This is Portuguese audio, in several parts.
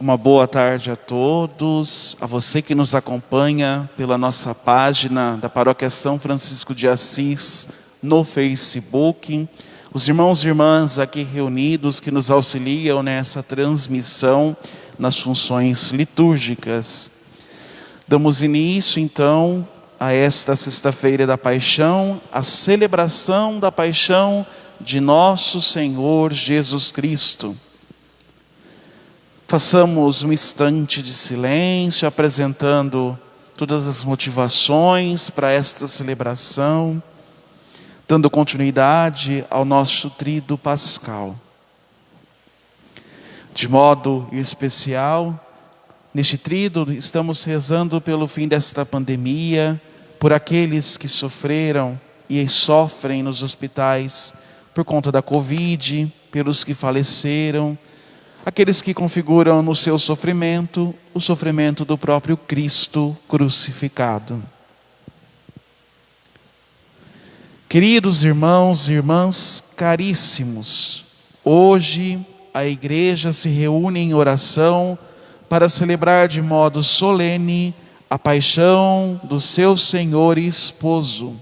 Uma boa tarde a todos, a você que nos acompanha pela nossa página da Paróquia São Francisco de Assis no Facebook, os irmãos e irmãs aqui reunidos que nos auxiliam nessa transmissão nas funções litúrgicas. Damos início então a esta sexta-feira da Paixão, a celebração da Paixão de nosso Senhor Jesus Cristo. Façamos um instante de silêncio, apresentando todas as motivações para esta celebração, dando continuidade ao nosso tríduo pascal. De modo especial, neste tríduo estamos rezando pelo fim desta pandemia, por aqueles que sofreram e sofrem nos hospitais por conta da Covid, pelos que faleceram, aqueles que configuram no seu sofrimento o sofrimento do próprio Cristo crucificado. Queridos irmãos e irmãs caríssimos, hoje a Igreja se reúne em oração para celebrar de modo solene a paixão do seu Senhor e Esposo,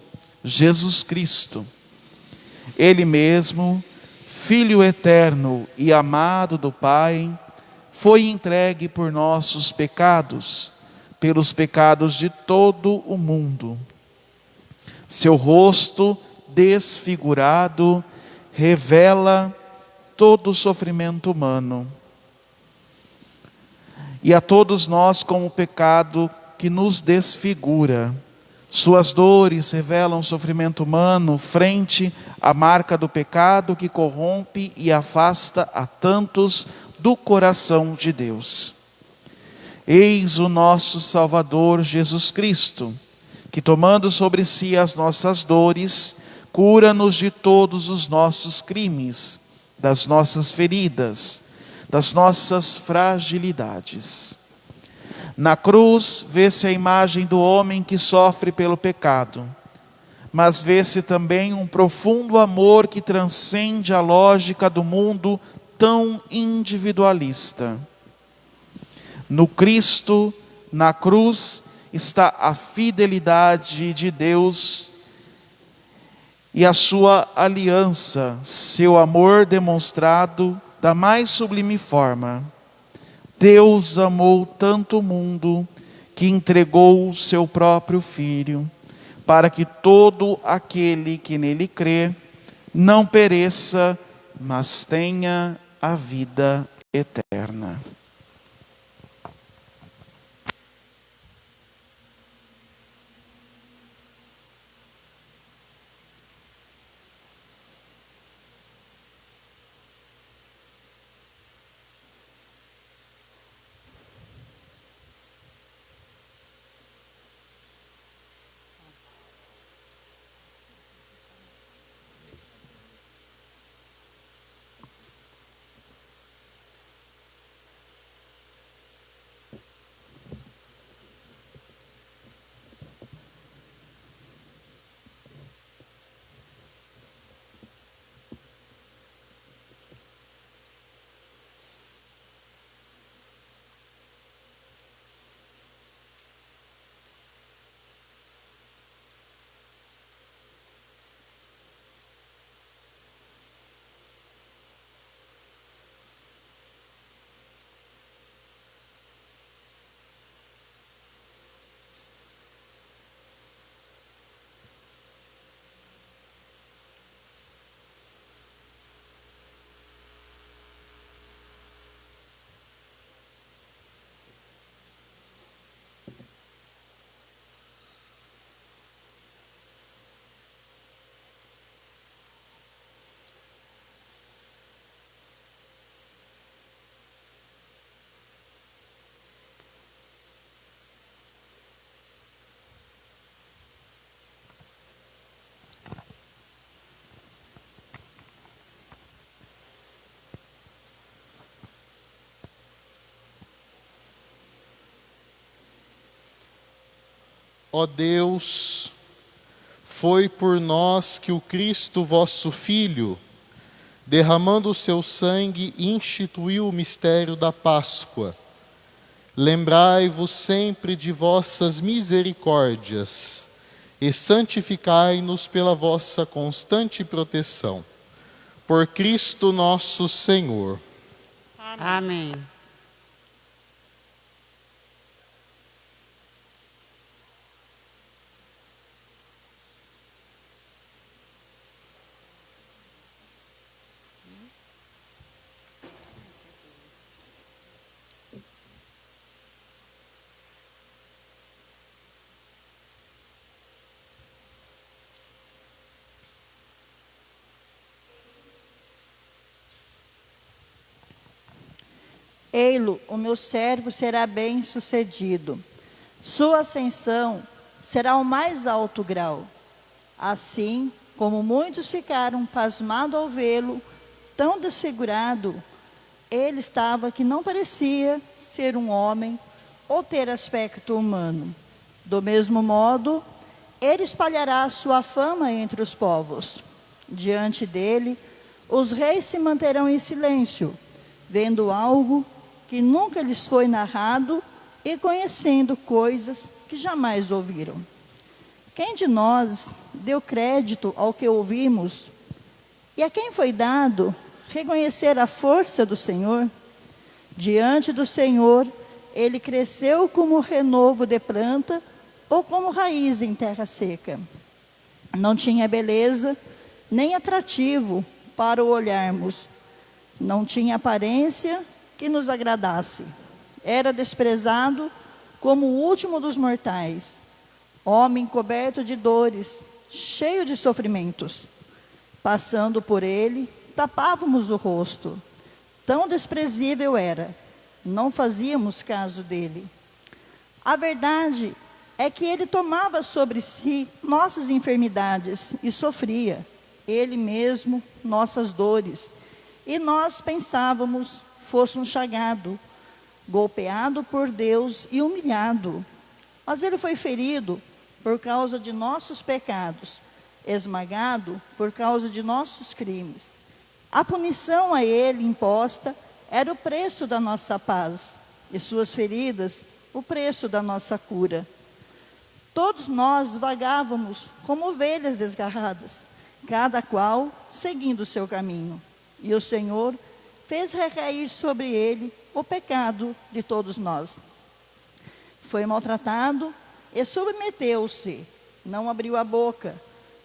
Jesus Cristo. Ele mesmo, Filho eterno e amado do Pai, foi entregue por nossos pecados, pelos pecados de todo o mundo. Seu rosto desfigurado revela todo o sofrimento humano. E a todos nós com o pecado que nos desfigura. Suas dores revelam o sofrimento humano frente à marca do pecado que corrompe e afasta a tantos do coração de Deus. Eis o nosso Salvador Jesus Cristo, que tomando sobre si as nossas dores, cura-nos de todos os nossos crimes, das nossas feridas, das nossas fragilidades. Na cruz vê-se a imagem do homem que sofre pelo pecado, mas vê-se também um profundo amor que transcende a lógica do mundo tão individualista. No Cristo, na cruz, está a fidelidade de Deus e a sua aliança, seu amor demonstrado da mais sublime forma. Deus amou tanto o mundo que entregou o seu próprio Filho, para que todo aquele que nele crê não pereça, mas tenha a vida eterna. Ó Deus, foi por nós que o Cristo, vosso Filho, derramando o seu sangue, instituiu o mistério da Páscoa, Lembrai-vos sempre de vossas misericórdias e santificai-nos pela vossa constante proteção. Por Cristo nosso Senhor. Amém. Ei-lo, o meu servo será bem-sucedido. Sua ascensão será o mais alto grau. Assim como muitos ficaram pasmados ao vê-lo, tão desfigurado, ele estava que não parecia ser um homem ou ter aspecto humano. Do mesmo modo, ele espalhará sua fama entre os povos. Diante dele, os reis se manterão em silêncio, vendo algo que nunca lhes foi narrado e conhecendo coisas que jamais ouviram. Quem de nós deu crédito ao que ouvimos? E a quem foi dado reconhecer a força do Senhor? Diante do Senhor, ele cresceu como renovo de planta ou como raiz em terra seca. Não tinha beleza, nem atrativo para o olharmos. Não tinha aparência que nos agradasse. Era desprezado como o último dos mortais. Homem coberto de dores, cheio de sofrimentos. Passando por ele, tapávamos o rosto. Tão desprezível era, não fazíamos caso dele. A verdade é que ele tomava sobre si nossas enfermidades e sofria, ele mesmo, nossas dores. E nós pensávamos, fosse um chagado, golpeado por Deus e humilhado. Mas ele foi ferido por causa de nossos pecados, esmagado por causa de nossos crimes. A punição a ele imposta era o preço da nossa paz, e suas feridas, o preço da nossa cura. Todos nós vagávamos como ovelhas desgarradas, cada qual seguindo o seu caminho. E o Senhor fez recair sobre ele o pecado de todos nós. Foi maltratado e submeteu-se, não abriu a boca,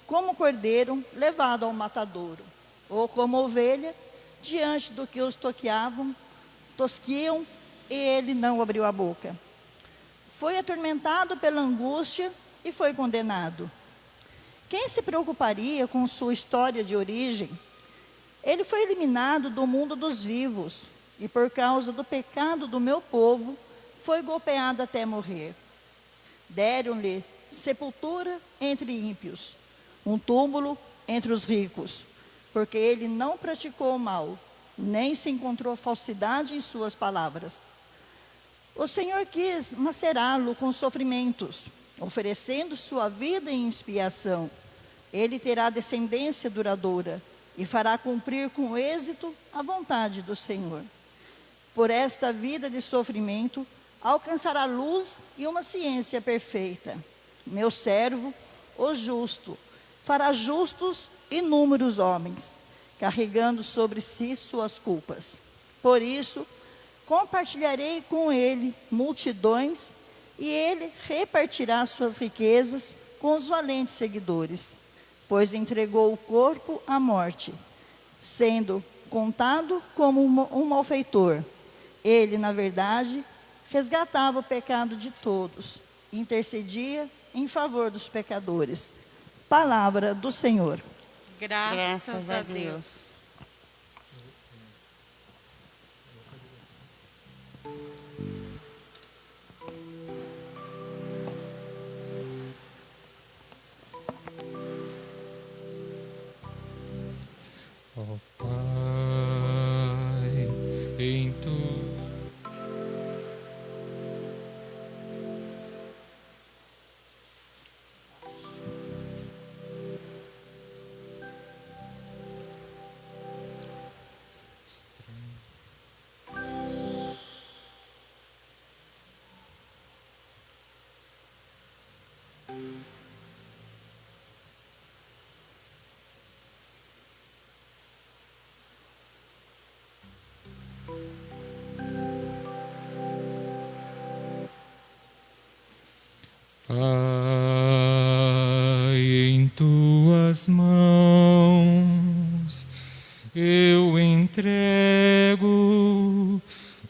como cordeiro levado ao matadouro, ou como ovelha diante do que os tosquiam, e ele não abriu a boca. Foi atormentado pela angústia e foi condenado. Quem se preocuparia com sua história de origem? Ele foi eliminado do mundo dos vivos, e por causa do pecado do meu povo, foi golpeado até morrer. Deram-lhe sepultura entre ímpios, um túmulo entre os ricos, porque ele não praticou o mal, nem se encontrou falsidade em suas palavras. O Senhor quis macerá-lo com sofrimentos, oferecendo sua vida em expiação. Ele terá descendência duradoura e fará cumprir com êxito a vontade do Senhor. Por esta vida de sofrimento, alcançará luz e uma ciência perfeita. Meu servo, o justo, fará justos inúmeros homens, carregando sobre si suas culpas. Por isso, compartilharei com ele multidões, e ele repartirá suas riquezas com os valentes seguidores, pois entregou o corpo à morte, sendo contado como um malfeitor. Ele, na verdade, resgatava o pecado de todos, intercedia em favor dos pecadores. Palavra do Senhor. Graças a Deus. Ó Pai, em tu Pai, em tuas mãos eu entrego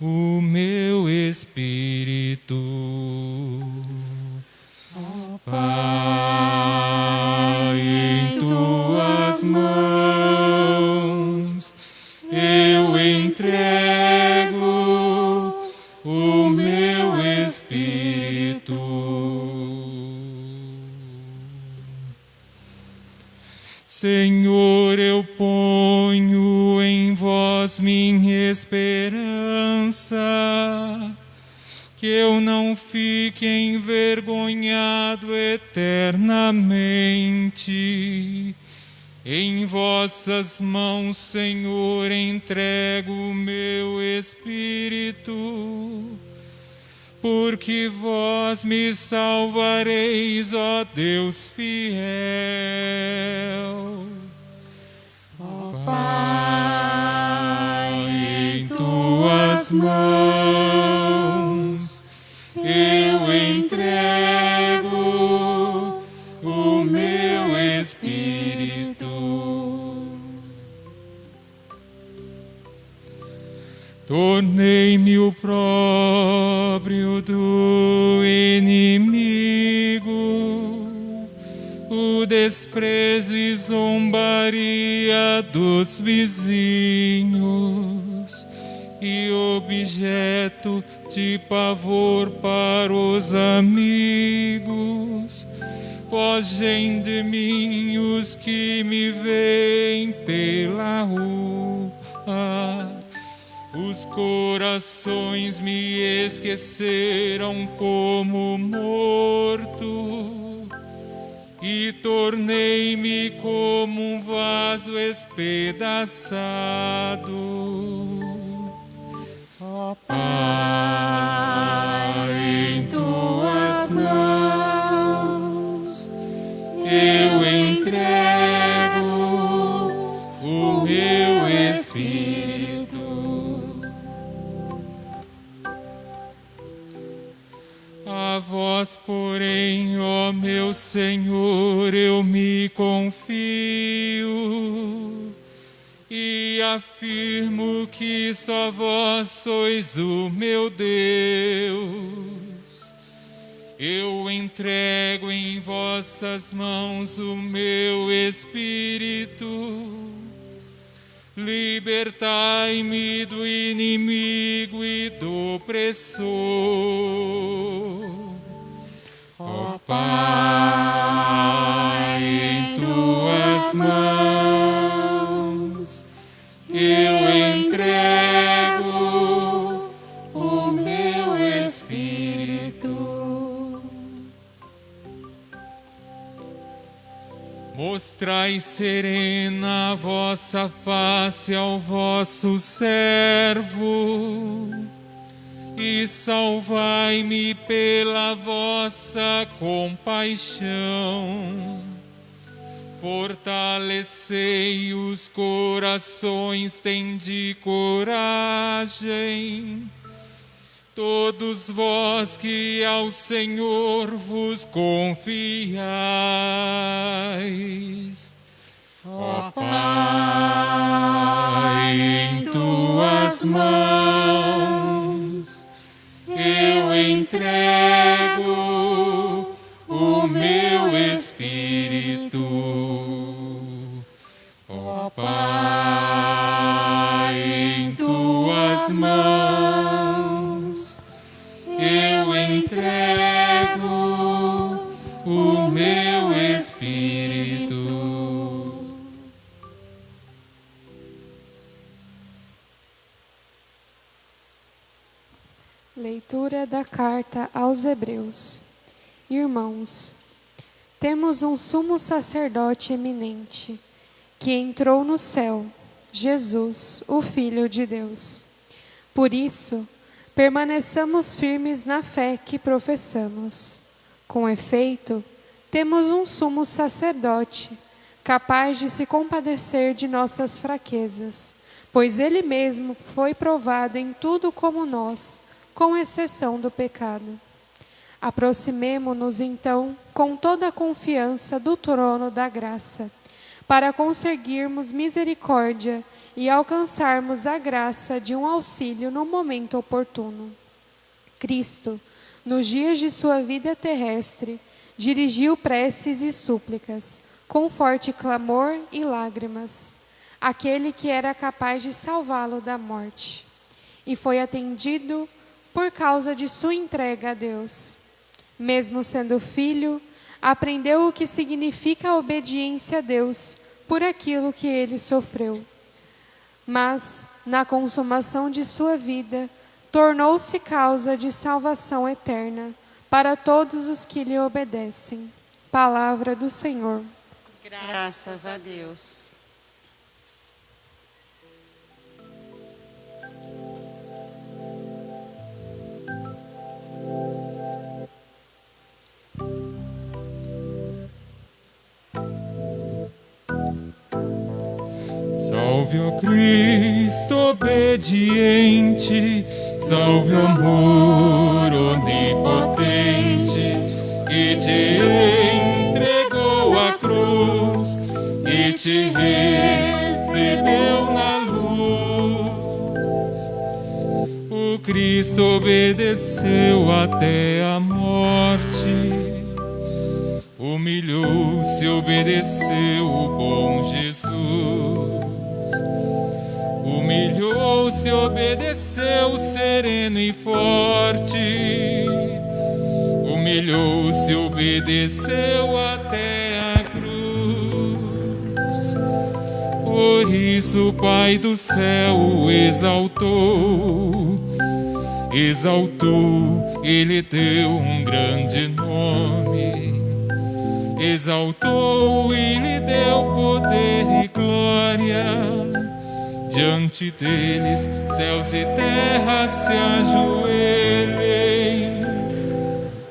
o meu espírito. Pai, em tuas mãos eu entrego o meu espírito. Senhor, eu ponho em vós minha esperança, que eu não fique envergonhado eternamente. Em vossas mãos, Senhor, entrego o meu espírito, porque vós me salvareis, ó Deus fiel. Ó Pai, em tuas mãos eu entrego o meu espírito. Tornei-me o próprio do inimigo, o desprezo e zombaria dos vizinhos, e objeto de pavor para os amigos. Fogem de mim os que me veem pela rua. Os corações me esqueceram como morto, e tornei-me como um vaso espedaçado. Ó Pai, em tuas mãos eu entrego o meu espírito. A vós, porém, ó meu Senhor, eu me confio e afirmo que só vós sois o meu Deus. Eu entrego em vossas mãos o meu espírito. Libertai-me do inimigo e do opressor. Ó Pai, em tuas mãos eu entrego o meu espírito. Mostrai serena a vossa face ao vosso servo, e salvai-me pela vossa compaixão. Fortalecei os corações, tende coragem, todos vós que ao Senhor vos confiais. Ó Pai, em tuas mãos eu entrego o meu espírito. Ó Pai, em tuas mãos eu entrego o meu espírito. Leitura da carta aos Hebreus. Irmãos, temos um sumo sacerdote eminente, que entrou no céu, Jesus, o Filho de Deus. Por isso, permaneçamos firmes na fé que professamos. Com efeito, temos um sumo sacerdote, capaz de se compadecer de nossas fraquezas, pois ele mesmo foi provado em tudo como nós, com exceção do pecado. Aproximemo-nos, então, com toda a confiança do trono da graça, para conseguirmos misericórdia e alcançarmos a graça de um auxílio no momento oportuno. Cristo, nos dias de sua vida terrestre, dirigiu preces e súplicas, com forte clamor e lágrimas, àquele que era capaz de salvá-lo da morte, e foi atendido por causa de sua entrega a Deus. Mesmo sendo filho, aprendeu o que significa a obediência a Deus por aquilo que ele sofreu. Mas, na consumação de sua vida, tornou-se causa de salvação eterna para todos os que lhe obedecem. Palavra do Senhor. Graças a Deus. Salve, ó Cristo obediente, salve o amor onipotente, que te entregou a cruz e te recebeu na luz. O Cristo obedeceu até a morte, humilhou-se, obedeceu o bom Jesus. Humilhou-se, obedeceu sereno e forte. Humilhou-se, obedeceu até a cruz. Por isso o Pai do céu o exaltou. Exaltou, Ele deu um grande nome. Exaltou e lhe deu poder e glória. Diante deles, céus e terra se ajoelhem.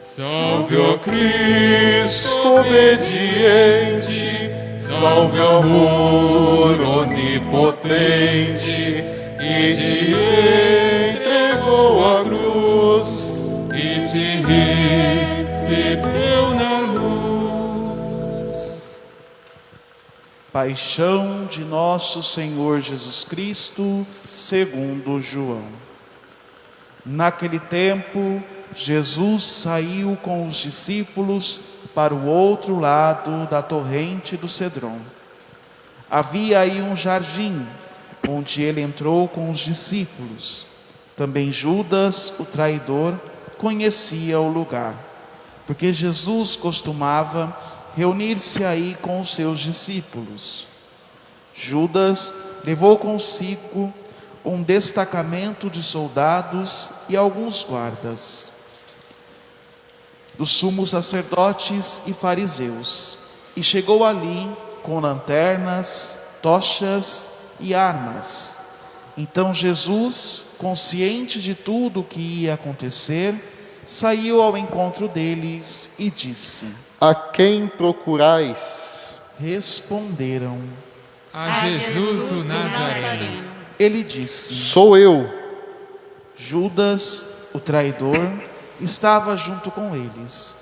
Salve, ó Cristo obediente, salve, amor onipotente, que te entregou a cruz e te recebeu na luz. Paixão de nosso Senhor Jesus Cristo, segundo João. Naquele tempo, Jesus saiu com os discípulos para o outro lado da torrente do Cedron. Havia aí um jardim, onde ele entrou com os discípulos. Também Judas, o traidor, conhecia o lugar, porque Jesus costumava reunir-se aí com os seus discípulos. Judas levou consigo um destacamento de soldados e alguns guardas dos sumos sacerdotes e fariseus, e chegou ali com lanternas, tochas e armas. Então Jesus, consciente de tudo o que ia acontecer, saiu ao encontro deles e disse: A quem procurais? Responderam. A Jesus o Nazareno. Ele disse: Sou eu. Judas, o traidor, estava junto com eles.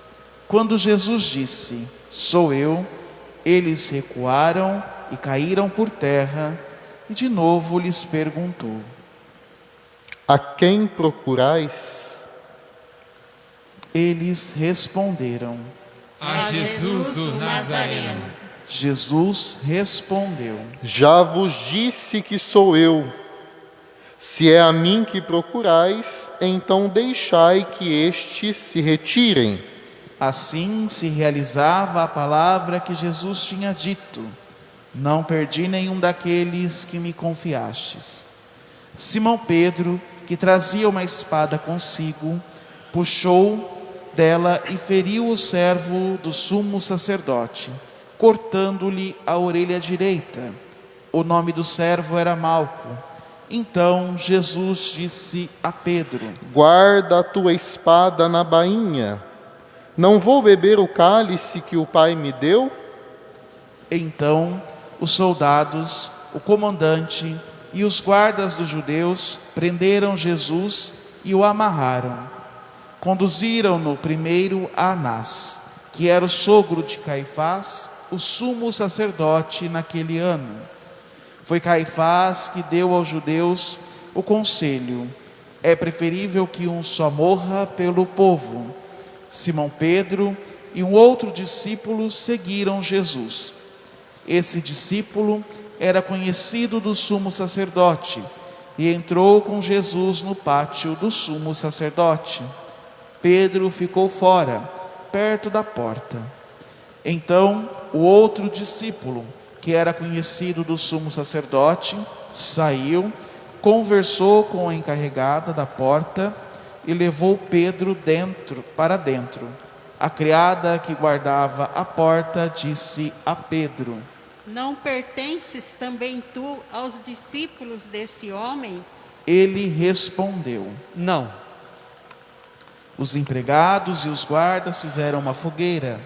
Quando Jesus disse: Sou eu, eles recuaram e caíram por terra, e de novo lhes perguntou: A quem procurais? Eles responderam: A Jesus o Nazareno. Jesus respondeu: Já vos disse que sou eu. Se é a mim que procurais, então deixai que estes se retirem. Assim se realizava a palavra que Jesus tinha dito: Não perdi nenhum daqueles que me confiastes. Simão Pedro, que trazia uma espada consigo, puxou dela e feriu o servo do sumo sacerdote, cortando-lhe a orelha direita. O nome do servo era Malco. Então Jesus disse a Pedro: Guarda a tua espada na bainha. Não vou beber o cálice que o Pai me deu? Então os soldados, o comandante e os guardas dos judeus prenderam Jesus e o amarraram. Conduziram-no primeiro a Anás, que era o sogro de Caifás, o sumo sacerdote naquele ano. Foi Caifás que deu aos judeus o conselho: é preferível que um só morra pelo povo. Simão Pedro e um outro discípulo seguiram Jesus. Esse discípulo era conhecido do sumo sacerdote e entrou com Jesus no pátio do sumo sacerdote. Pedro ficou fora, perto da porta. Então, o outro discípulo, que era conhecido do sumo sacerdote, saiu, conversou com a encarregada da porta e levou Pedro para dentro. A criada que guardava a porta disse a Pedro: Não pertences também tu aos discípulos desse homem? Ele respondeu: Não. Os empregados e os guardas fizeram uma fogueira.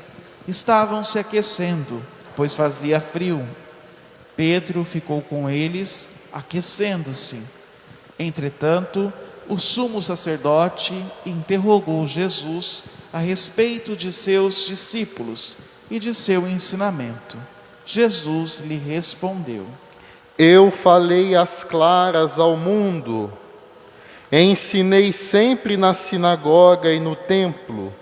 Estavam se aquecendo, pois fazia frio. Pedro ficou com eles, aquecendo-se. Entretanto, o sumo sacerdote interrogou Jesus a respeito de seus discípulos e de seu ensinamento. Jesus lhe respondeu: Eu falei às claras ao mundo. Ensinei sempre na sinagoga e no templo,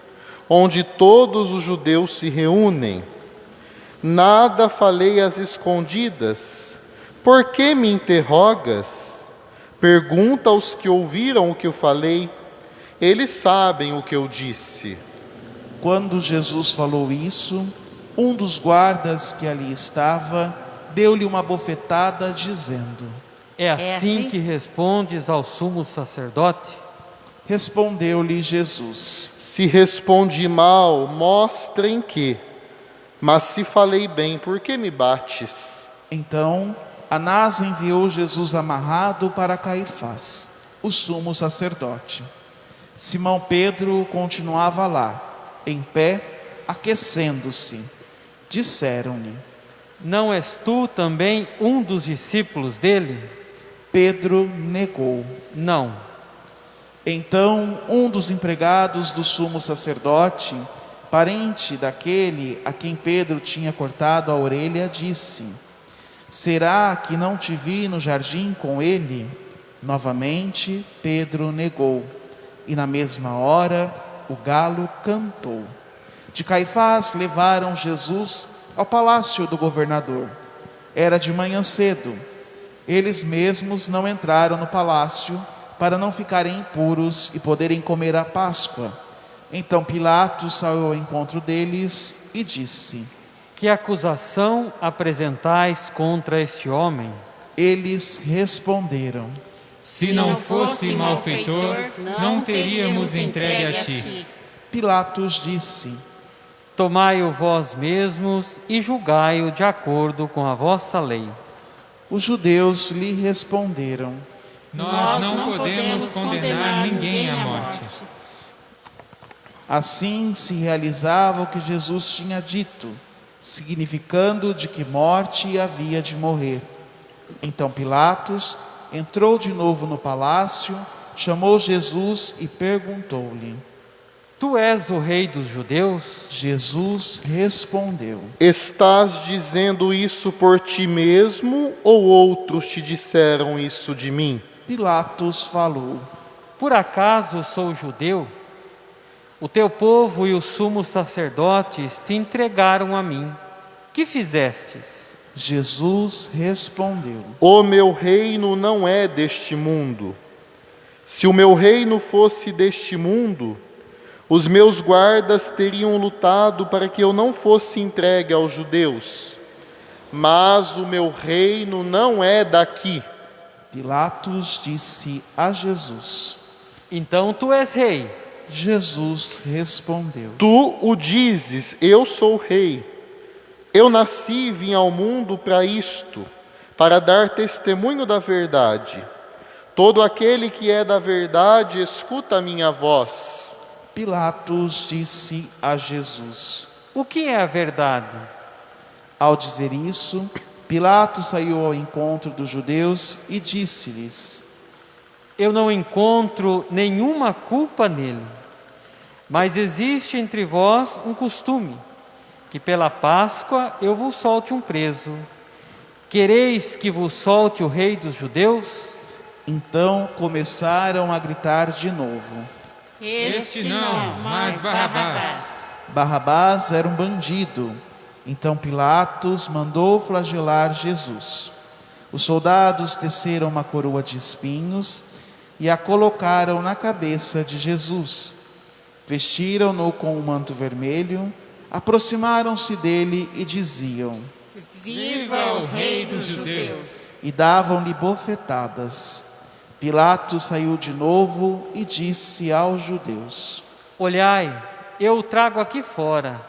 onde todos os judeus se reúnem. Nada falei às escondidas. Por que me interrogas? Pergunta aos que ouviram o que eu falei. Eles sabem o que eu disse. Quando Jesus falou isso, um dos guardas que ali estava deu-lhe uma bofetada, dizendo: É assim que respondes ao sumo sacerdote? Respondeu-lhe Jesus: Se respondi mal, mostrem que. Mas se falei bem, por que me bates? Então Anás enviou Jesus amarrado para Caifás, o sumo sacerdote. Simão Pedro continuava lá, em pé, aquecendo-se. Disseram-lhe: Não és tu também um dos discípulos dele? Pedro negou. Não. Então um dos empregados do sumo sacerdote, parente daquele a quem Pedro tinha cortado a orelha, disse: Será que não te vi no jardim com ele? Novamente Pedro negou. E na mesma hora o galo cantou. De Caifás levaram Jesus ao palácio do governador. Era de manhã cedo. Eles mesmos não entraram no palácio para não ficarem impuros e poderem comer a Páscoa. Então Pilatos saiu ao encontro deles e disse: Que acusação apresentais contra este homem? Eles responderam: Se não fosse malfeitor, não teríamos entregue a ti. Pilatos disse: Tomai-o vós mesmos e julgai-o de acordo com a vossa lei. Os judeus lhe responderam: Nós não podemos condenar ninguém à morte. Assim se realizava o que Jesus tinha dito, significando de que morte havia de morrer. Então Pilatos entrou de novo no palácio, chamou Jesus e perguntou-lhe: Tu és o rei dos judeus? Jesus respondeu: Estás dizendo isso por ti mesmo ou outros te disseram isso de mim? Pilatos falou: Por acaso sou judeu? O teu povo e os sumos sacerdotes te entregaram a mim. Que fizestes? Jesus respondeu: O meu reino não é deste mundo. Se o meu reino fosse deste mundo, os meus guardas teriam lutado para que eu não fosse entregue aos judeus. Mas o meu reino não é daqui. Pilatos disse a Jesus: Então tu és rei. Jesus respondeu: Tu o dizes, eu sou rei. Eu nasci e vim ao mundo para isto, para dar testemunho da verdade. Todo aquele que é da verdade escuta a minha voz. Pilatos disse a Jesus: O que é a verdade? Ao dizer isso, Pilatos saiu ao encontro dos judeus e disse-lhes: Eu não encontro nenhuma culpa nele. Mas existe entre vós um costume, que pela Páscoa eu vos solte um preso. Quereis que vos solte o rei dos judeus? Então começaram a gritar de novo. Este não, mas Barrabás. Barrabás era um bandido. Então Pilatos mandou flagelar Jesus. Os soldados teceram uma coroa de espinhos e a colocaram na cabeça de Jesus. Vestiram-no com um manto vermelho, aproximaram-se dele e diziam: Viva o Rei dos Judeus! E davam-lhe bofetadas. Pilatos saiu de novo e disse aos judeus: Olhai, eu o trago aqui fora,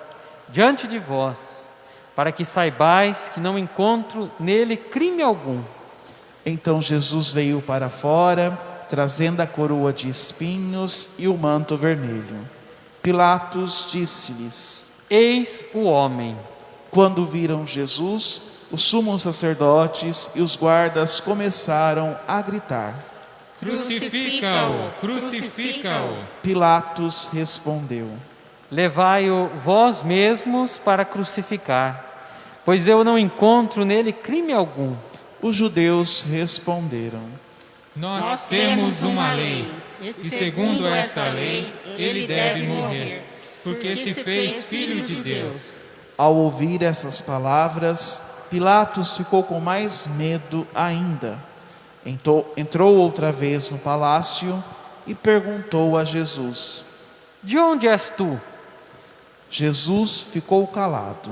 diante de vós, para que saibais que não encontro nele crime algum. Então Jesus veio para fora, trazendo a coroa de espinhos e o manto vermelho. Pilatos disse-lhes: Eis o homem. Quando viram Jesus, os sumos sacerdotes e os guardas começaram a gritar. Crucifica-o, crucifica-o. Pilatos respondeu: Levai-o vós mesmos para crucificar, pois eu não encontro nele crime algum. Os judeus responderam: Nós temos uma lei, e segundo esta lei, ele deve morrer, porque se fez filho de Deus. Ao ouvir essas palavras, Pilatos ficou com mais medo ainda. Entrou outra vez no palácio e perguntou a Jesus: De onde és tu? Jesus ficou calado.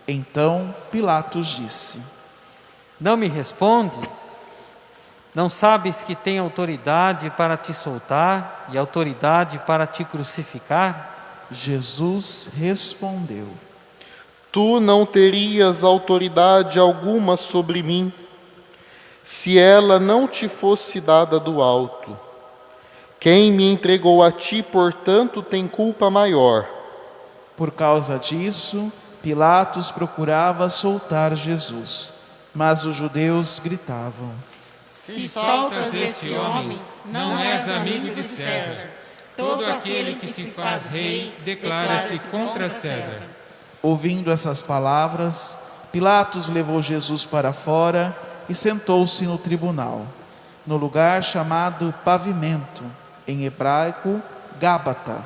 Então Pilatos disse: Não me respondes? Não sabes que tenho autoridade para te soltar e autoridade para te crucificar? Jesus respondeu: Tu não terias autoridade alguma sobre mim, se ela não te fosse dada do alto. Quem me entregou a ti, portanto, tem culpa maior. Por causa disso, Pilatos procurava soltar Jesus, mas os judeus gritavam: Se soltas este homem, não és amigo de César. Todo aquele que se faz rei declara-se contra César. Ouvindo essas palavras, Pilatos levou Jesus para fora e sentou-se no tribunal, no lugar chamado Pavimento, em hebraico, Gábata.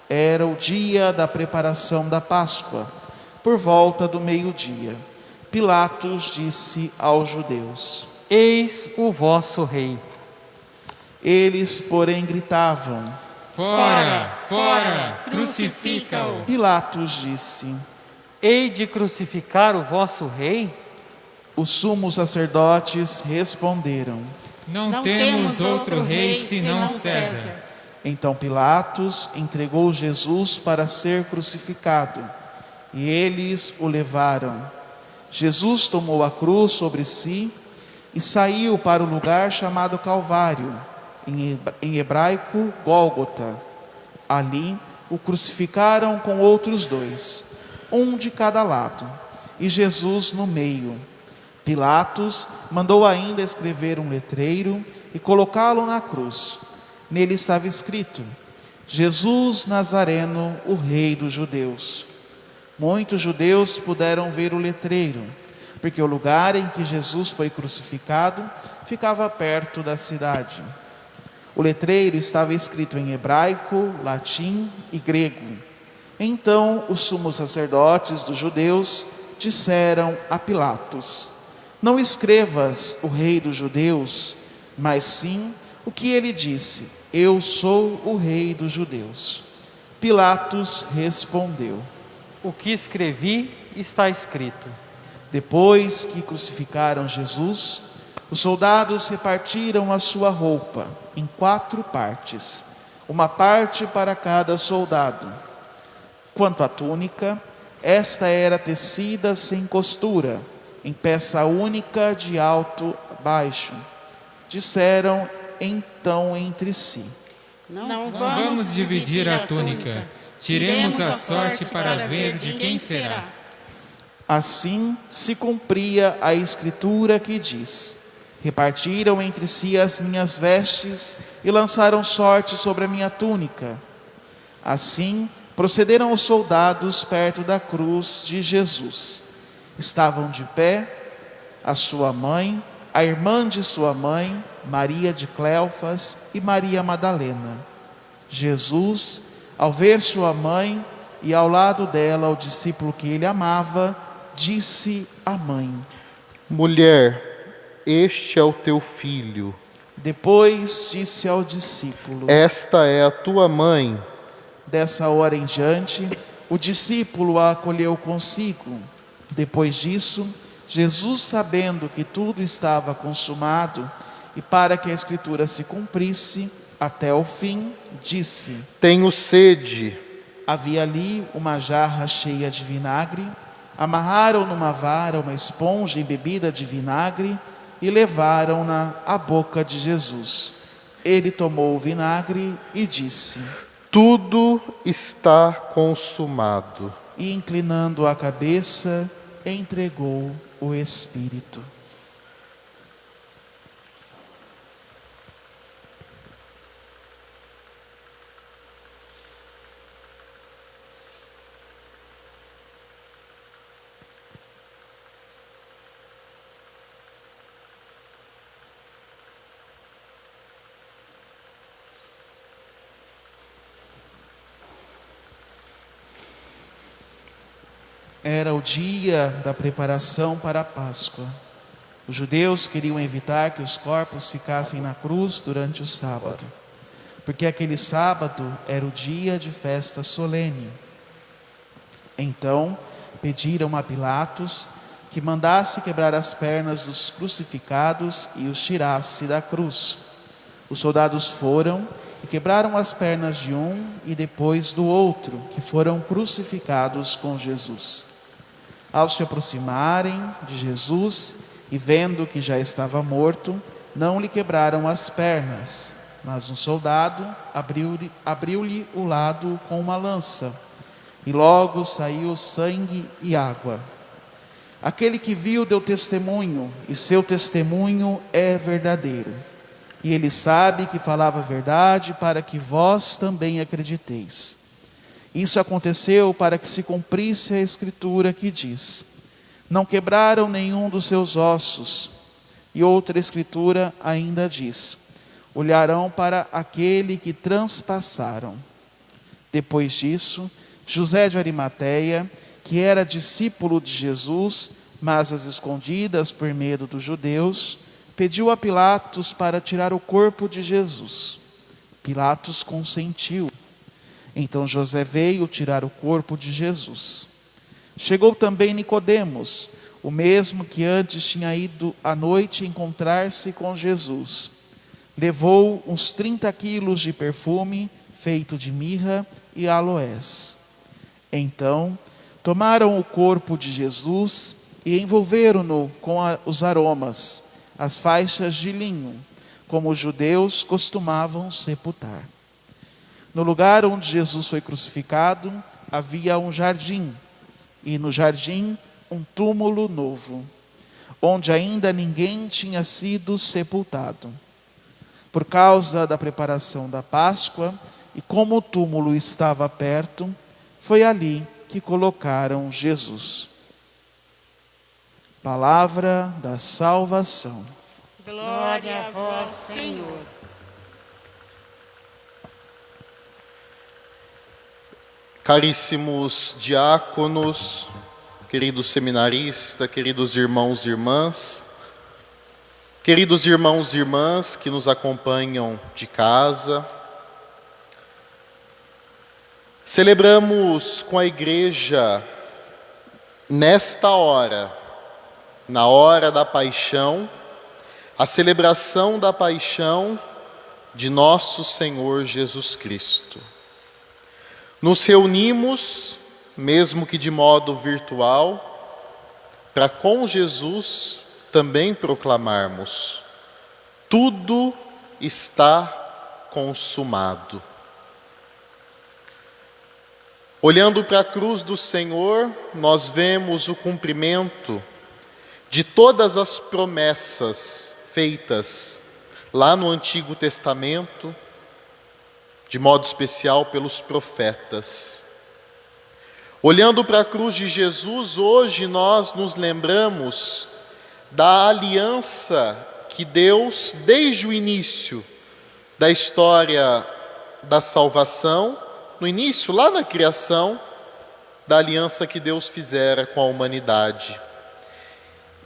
Era o dia da preparação da Páscoa, por volta do meio-dia. Pilatos disse aos judeus: Eis o vosso rei. Eles, porém, gritavam: Fora, fora, crucifica-o. Pilatos disse: Hei de crucificar o vosso rei? Os sumos sacerdotes responderam: Não temos outro rei senão César. Então Pilatos entregou Jesus para ser crucificado, e eles o levaram. Jesus tomou a cruz sobre si e saiu para o lugar chamado Calvário, em hebraico Gólgota. Ali o crucificaram com outros dois, um de cada lado, e Jesus no meio. Pilatos mandou ainda escrever um letreiro e colocá-lo na cruz. Nele estava escrito: Jesus Nazareno, o Rei dos Judeus. Muitos judeus puderam ver o letreiro, porque o lugar em que Jesus foi crucificado ficava perto da cidade. O letreiro estava escrito em hebraico, latim e grego. Então os sumos sacerdotes dos judeus disseram a Pilatos: Não escrevas o Rei dos Judeus, mas sim o que ele disse: Eu sou o Rei dos Judeus. Pilatos respondeu: O que escrevi está escrito. Depois que crucificaram Jesus, os soldados repartiram a sua roupa em 4 partes, uma parte para cada soldado. Quanto à túnica, esta era tecida sem costura, em peça única de alto a baixo. Disseram então entre si: Não Vamos dividir a túnica. Tiremos a sorte para ver de quem será. Assim se cumpria a escritura que diz: Repartiram entre si as minhas vestes e lançaram sorte sobre a minha túnica. Assim, procederam os soldados perto da cruz de Jesus. Estavam de pé a sua mãe, a irmã de sua mãe, Maria de Cleofas e Maria Madalena. Jesus, ao ver sua mãe e ao lado dela o discípulo que ele amava, disse à mãe: Mulher, este é o teu filho. Depois disse ao discípulo: Esta é a tua mãe. Dessa hora em diante, o discípulo a acolheu consigo. Depois disso, Jesus, sabendo que tudo estava consumado e para que a Escritura se cumprisse até o fim, disse: Tenho sede. Havia ali uma jarra cheia de vinagre. Amarraram numa vara uma esponja embebida de vinagre e levaram-na à boca de Jesus. Ele tomou o vinagre e disse: Tudo está consumado. E inclinando a cabeça, entregou o Espírito. Era o dia da preparação para a Páscoa. Os judeus queriam evitar que os corpos ficassem na cruz durante o sábado, porque aquele sábado era o dia de festa solene. Então, pediram a Pilatos que mandasse quebrar as pernas dos crucificados e os tirasse da cruz. Os soldados foram e quebraram as pernas de um e depois do outro, que foram crucificados com Jesus. Ao se aproximarem de Jesus e vendo que já estava morto, não lhe quebraram as pernas, mas um soldado abriu-lhe o lado com uma lança, e logo saiu sangue e água. Aquele que viu deu testemunho, e seu testemunho é verdadeiro. E ele sabe que falava a verdade, para que vós também acrediteis. Isso aconteceu para que se cumprisse a Escritura que diz: não quebraram nenhum dos seus ossos. E outra Escritura ainda diz: olharão para aquele que transpassaram. Depois disso, José de Arimateia, que era discípulo de Jesus, mas às escondidas por medo dos judeus, pediu a Pilatos para tirar o corpo de Jesus. Pilatos consentiu. Então José veio tirar o corpo de Jesus. Chegou também Nicodemos, o mesmo que antes tinha ido à noite encontrar-se com Jesus. Levou uns 30 quilos de perfume feito de mirra e aloés. Então tomaram o corpo de Jesus e envolveram-no com os aromas, as faixas de linho, como os judeus costumavam sepultar. No lugar onde Jesus foi crucificado, havia um jardim, e no jardim um túmulo novo, onde ainda ninguém tinha sido sepultado. Por causa da preparação da Páscoa, e como o túmulo estava perto, foi ali que colocaram Jesus. Palavra da salvação. Glória a vós, Senhor. Caríssimos diáconos, queridos seminaristas, queridos irmãos e irmãs que nos acompanham de casa, celebramos com a Igreja, nesta hora, na hora da paixão, a celebração da paixão de nosso Senhor Jesus Cristo. Nos reunimos, mesmo que de modo virtual, para com Jesus também proclamarmos: tudo está consumado. Olhando para a cruz do Senhor, nós vemos o cumprimento de todas as promessas feitas lá no Antigo Testamento, de modo especial pelos profetas. Olhando para a cruz de Jesus, hoje nós nos lembramos da aliança que Deus, desde o início da história da salvação, no início, lá na criação, da aliança que Deus fizera com a humanidade.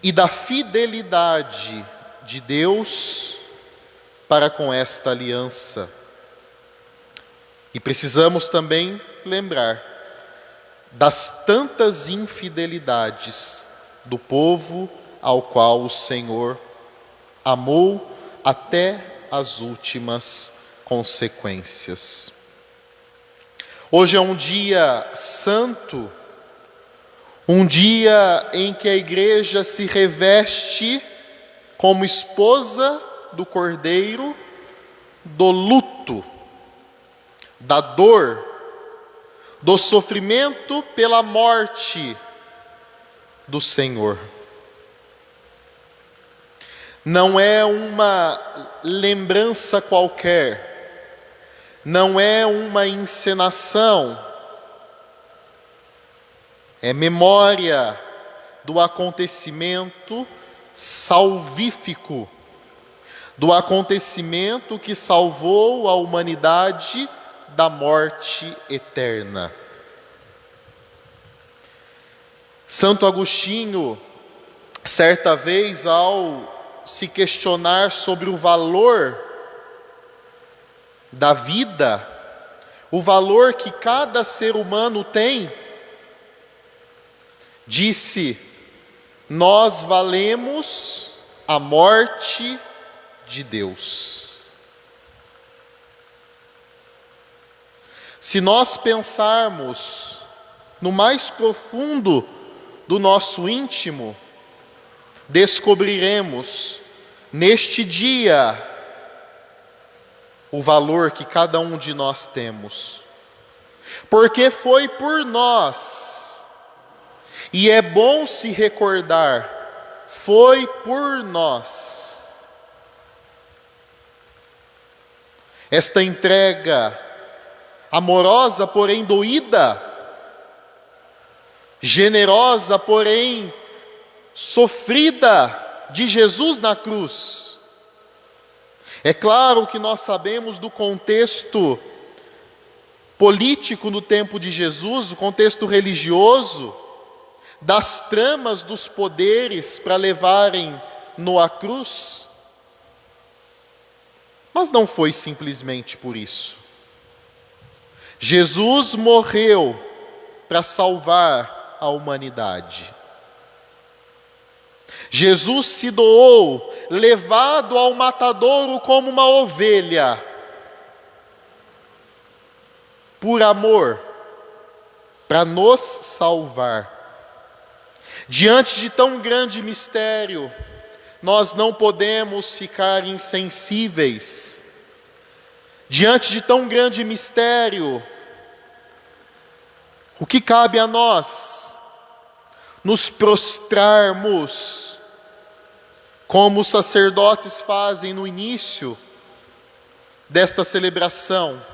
E da fidelidade de Deus para com esta aliança. E precisamos também lembrar das tantas infidelidades do povo ao qual o Senhor amou até as últimas consequências. Hoje é um dia santo, um dia em que a igreja se reveste como esposa do Cordeiro, do luto, da dor, do sofrimento pela morte do Senhor. Não é uma lembrança qualquer, não é uma encenação, é memória do acontecimento salvífico, do acontecimento que salvou a humanidade da morte eterna. Santo Agostinho, certa vez, ao se questionar sobre o valor da vida, o valor que cada ser humano tem, disse: nós valemos a morte de Deus. Se nós pensarmos no mais profundo do nosso íntimo, descobriremos neste dia o valor que cada um de nós temos. Porque foi por nós, e é bom se recordar, foi por nós. Esta entrega amorosa, porém doída, generosa, porém sofrida de Jesus na cruz. É claro que nós sabemos do contexto político no tempo de Jesus, do contexto religioso, das tramas dos poderes para levarem-no à cruz. Mas não foi simplesmente por isso. Jesus morreu para salvar a humanidade. Jesus se doou, levado ao matadouro como uma ovelha, por amor, para nos salvar. Diante de tão grande mistério, nós não podemos ficar insensíveis. Diante de tão grande mistério, o que cabe a nós? Nos prostrarmos, como os sacerdotes fazem no início desta celebração,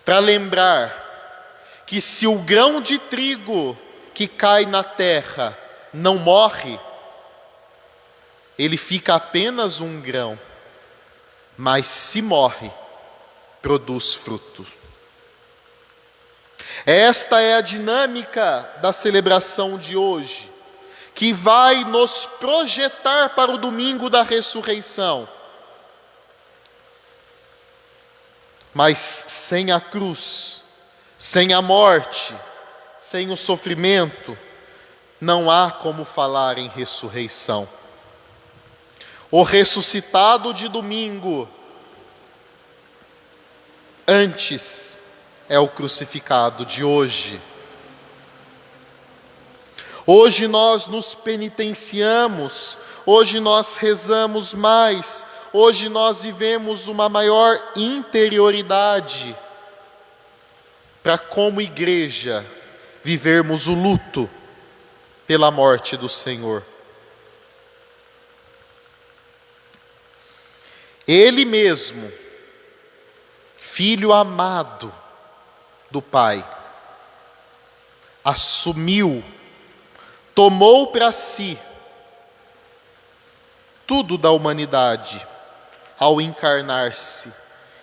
para lembrar que se o grão de trigo que cai na terra não morre, ele fica apenas um grão, mas se morre, produz fruto. Esta é a dinâmica da celebração de hoje, que vai nos projetar para o domingo da ressurreição. Mas sem a cruz, sem a morte, sem o sofrimento, não há como falar em ressurreição. O ressuscitado de domingo, antes, é o crucificado de hoje. Hoje nós nos penitenciamos, hoje nós rezamos mais, hoje nós vivemos uma maior interioridade para, como igreja, vivermos o luto pela morte do Senhor. Ele mesmo, filho amado do Pai, assumiu, tomou para si tudo da humanidade ao encarnar-se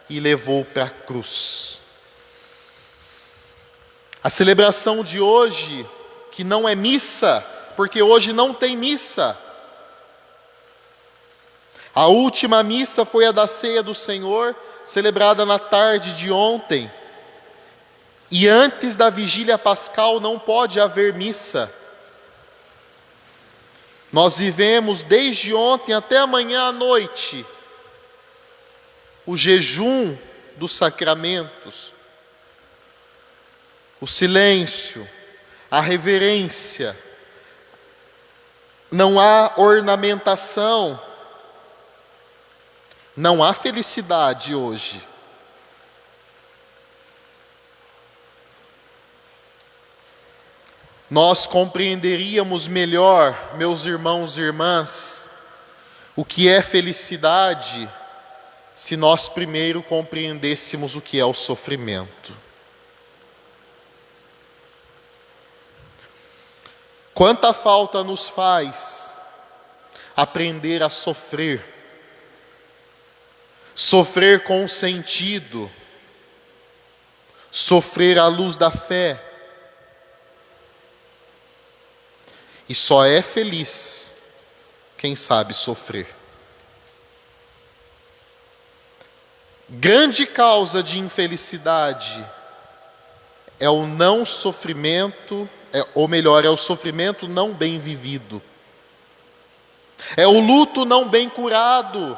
e levou para a cruz. A celebração de hoje, que não é missa, porque hoje não tem missa. A última missa foi a da ceia do Senhor, celebrada na tarde de ontem. E antes da vigília pascal não pode haver missa. Nós vivemos desde ontem até amanhã à noite o jejum dos sacramentos, o silêncio, a reverência. Não há ornamentação, não há felicidade hoje. Nós compreenderíamos melhor, meus irmãos e irmãs, o que é felicidade, se nós primeiro compreendêssemos o que é o sofrimento. Quanta falta nos faz aprender a sofrer, sofrer com sentido, sofrer à luz da fé. E só é feliz quem sabe sofrer. Grande causa de infelicidade é o não sofrimento, ou melhor, é o sofrimento não bem vivido. É o luto não bem curado.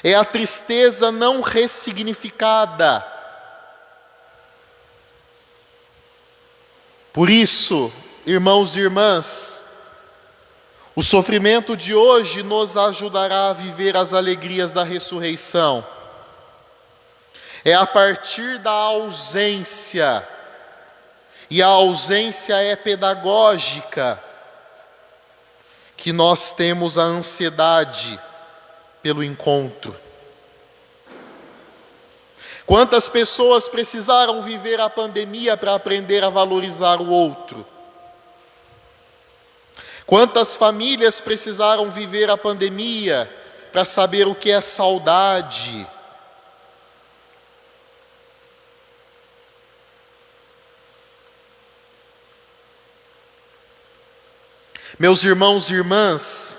É a tristeza não ressignificada. Por isso, irmãos e irmãs, o sofrimento de hoje nos ajudará a viver as alegrias da ressurreição. É a partir da ausência, e a ausência é pedagógica, que nós temos a ansiedade pelo encontro. Quantas pessoas precisaram viver a pandemia para aprender a valorizar o outro? Quantas famílias precisaram viver a pandemia para saber o que é saudade? Meus irmãos e irmãs,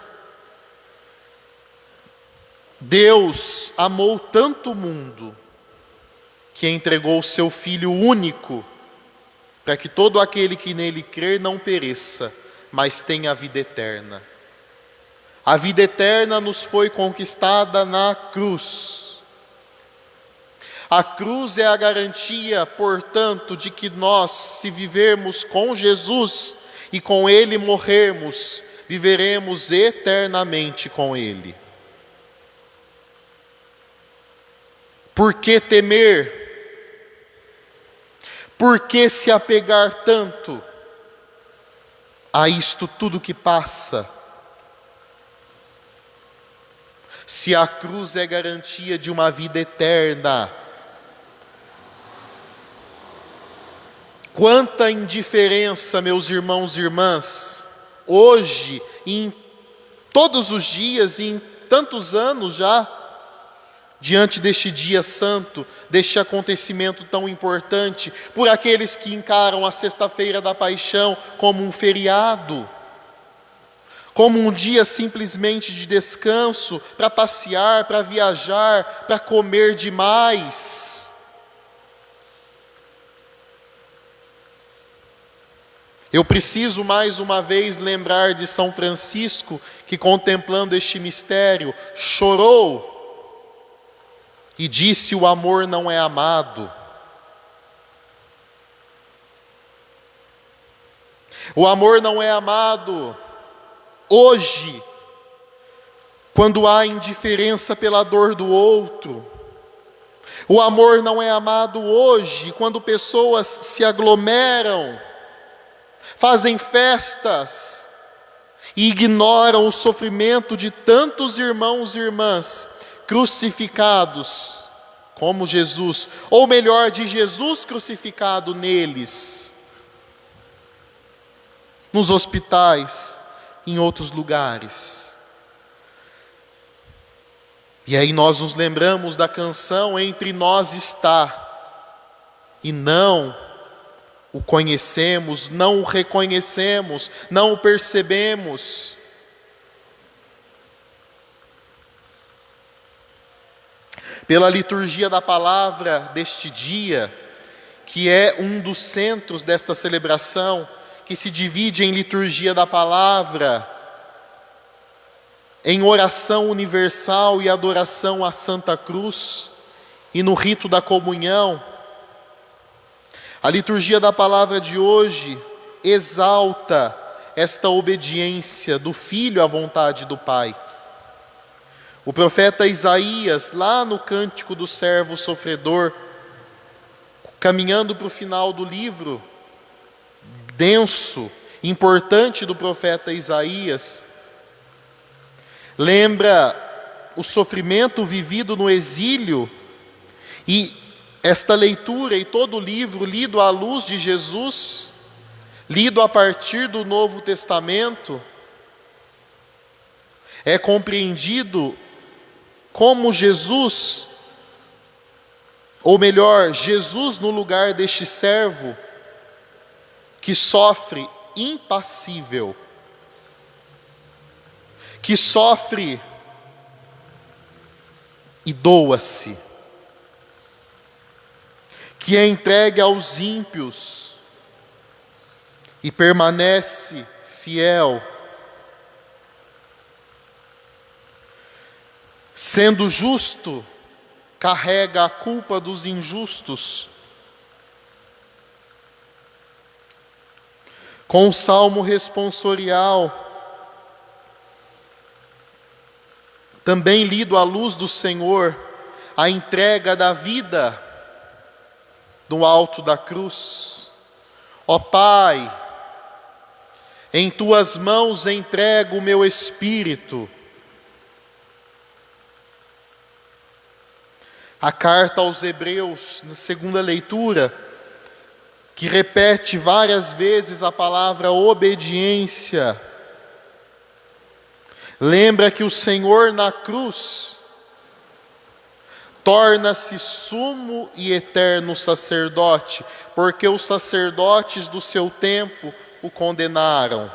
Deus amou tanto o mundo que entregou o seu Filho único para que todo aquele que nele crer não pereça, mas tenha a vida eterna. A vida eterna nos foi conquistada na cruz. A cruz é a garantia, portanto, de que nós, se vivermos com Jesus e com Ele morrermos, viveremos eternamente com Ele. Por que temer? Por que se apegar tanto a isto tudo que passa? Se a cruz é garantia de uma vida eterna, quanta indiferença, meus irmãos e irmãs, hoje, em todos os dias e em tantos anos já, diante deste dia santo, deste acontecimento tão importante, por aqueles que encaram a Sexta-feira da Paixão como um feriado, como um dia simplesmente de descanso, para passear, para viajar, para comer demais. Eu preciso mais uma vez lembrar de São Francisco, que contemplando este mistério, chorou e disse: o amor não é amado. O amor não é amado hoje, quando há indiferença pela dor do outro. O amor não é amado hoje, quando pessoas se aglomeram, fazem festas e ignoram o sofrimento de tantos irmãos e irmãs crucificados como Jesus, ou melhor, de Jesus crucificado neles, nos hospitais, em outros lugares. E aí nós nos lembramos da canção Entre Nós Está, e não o conhecemos, não o reconhecemos, não o percebemos. Pela liturgia da palavra deste dia, que é um dos centros desta celebração, que se divide em liturgia da palavra, em oração universal e adoração à Santa Cruz, e no rito da comunhão. A liturgia da palavra de hoje exalta esta obediência do Filho à vontade do Pai. O profeta Isaías, lá no Cântico do Servo Sofredor, caminhando para o final do livro, denso, importante do profeta Isaías, lembra o sofrimento vivido no exílio, e esta leitura e todo o livro lido à luz de Jesus, lido a partir do Novo Testamento, é compreendido como Jesus, ou melhor, Jesus no lugar deste servo que sofre impassível, que sofre e doa-se, que é entregue aos ímpios e permanece fiel, sendo justo, carrega a culpa dos injustos. Com o salmo responsorial, também lido à luz do Senhor, a entrega da vida no alto da cruz. Ó Pai, em tuas mãos entrego o meu espírito. A carta aos Hebreus, na segunda leitura, que repete várias vezes a palavra obediência, lembra que o Senhor na cruz torna-se sumo e eterno sacerdote, porque os sacerdotes do seu tempo o condenaram.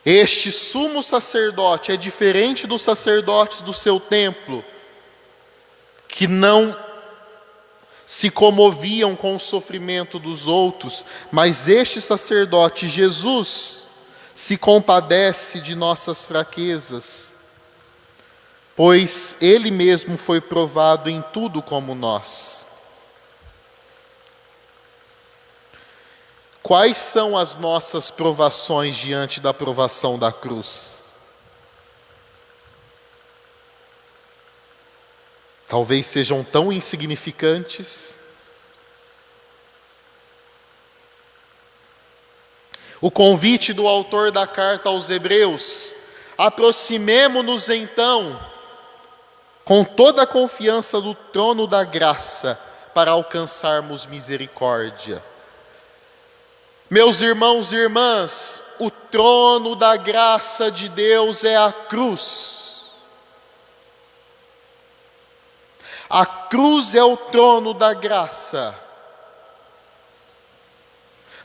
Este sumo sacerdote é diferente dos sacerdotes do seu templo, que não se comoviam com o sofrimento dos outros, mas este sacerdote, Jesus, se compadece de nossas fraquezas, pois ele mesmo foi provado em tudo como nós. Quais são as nossas provações diante da provação da cruz? Talvez sejam tão insignificantes. O convite do autor da carta aos Hebreus: aproximemo-nos então, com toda a confiança do trono da graça, para alcançarmos misericórdia. Meus irmãos e irmãs, o trono da graça de Deus é a cruz. A cruz é o trono da graça.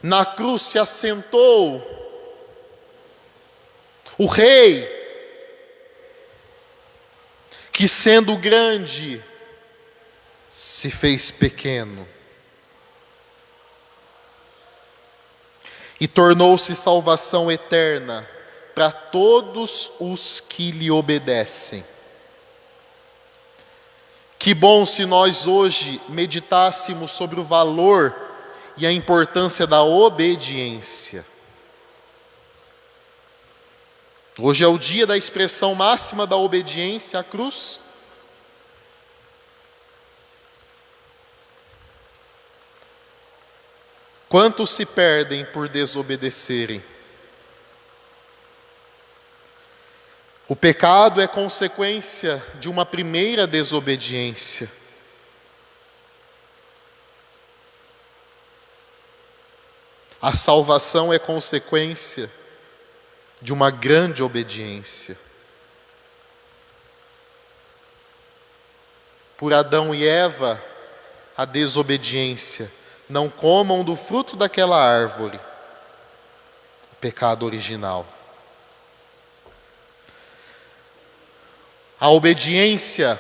Na cruz se assentou o Rei, que sendo grande, se fez pequeno. E tornou-se salvação eterna para todos os que lhe obedecem. Que bom se nós hoje meditássemos sobre o valor e a importância da obediência. Hoje é o dia da expressão máxima da obediência à cruz. Quantos se perdem por desobedecerem? O pecado é consequência de uma primeira desobediência. A salvação é consequência de uma grande obediência. Por Adão e Eva, a desobediência. Não comam do fruto daquela árvore. O pecado original. A obediência,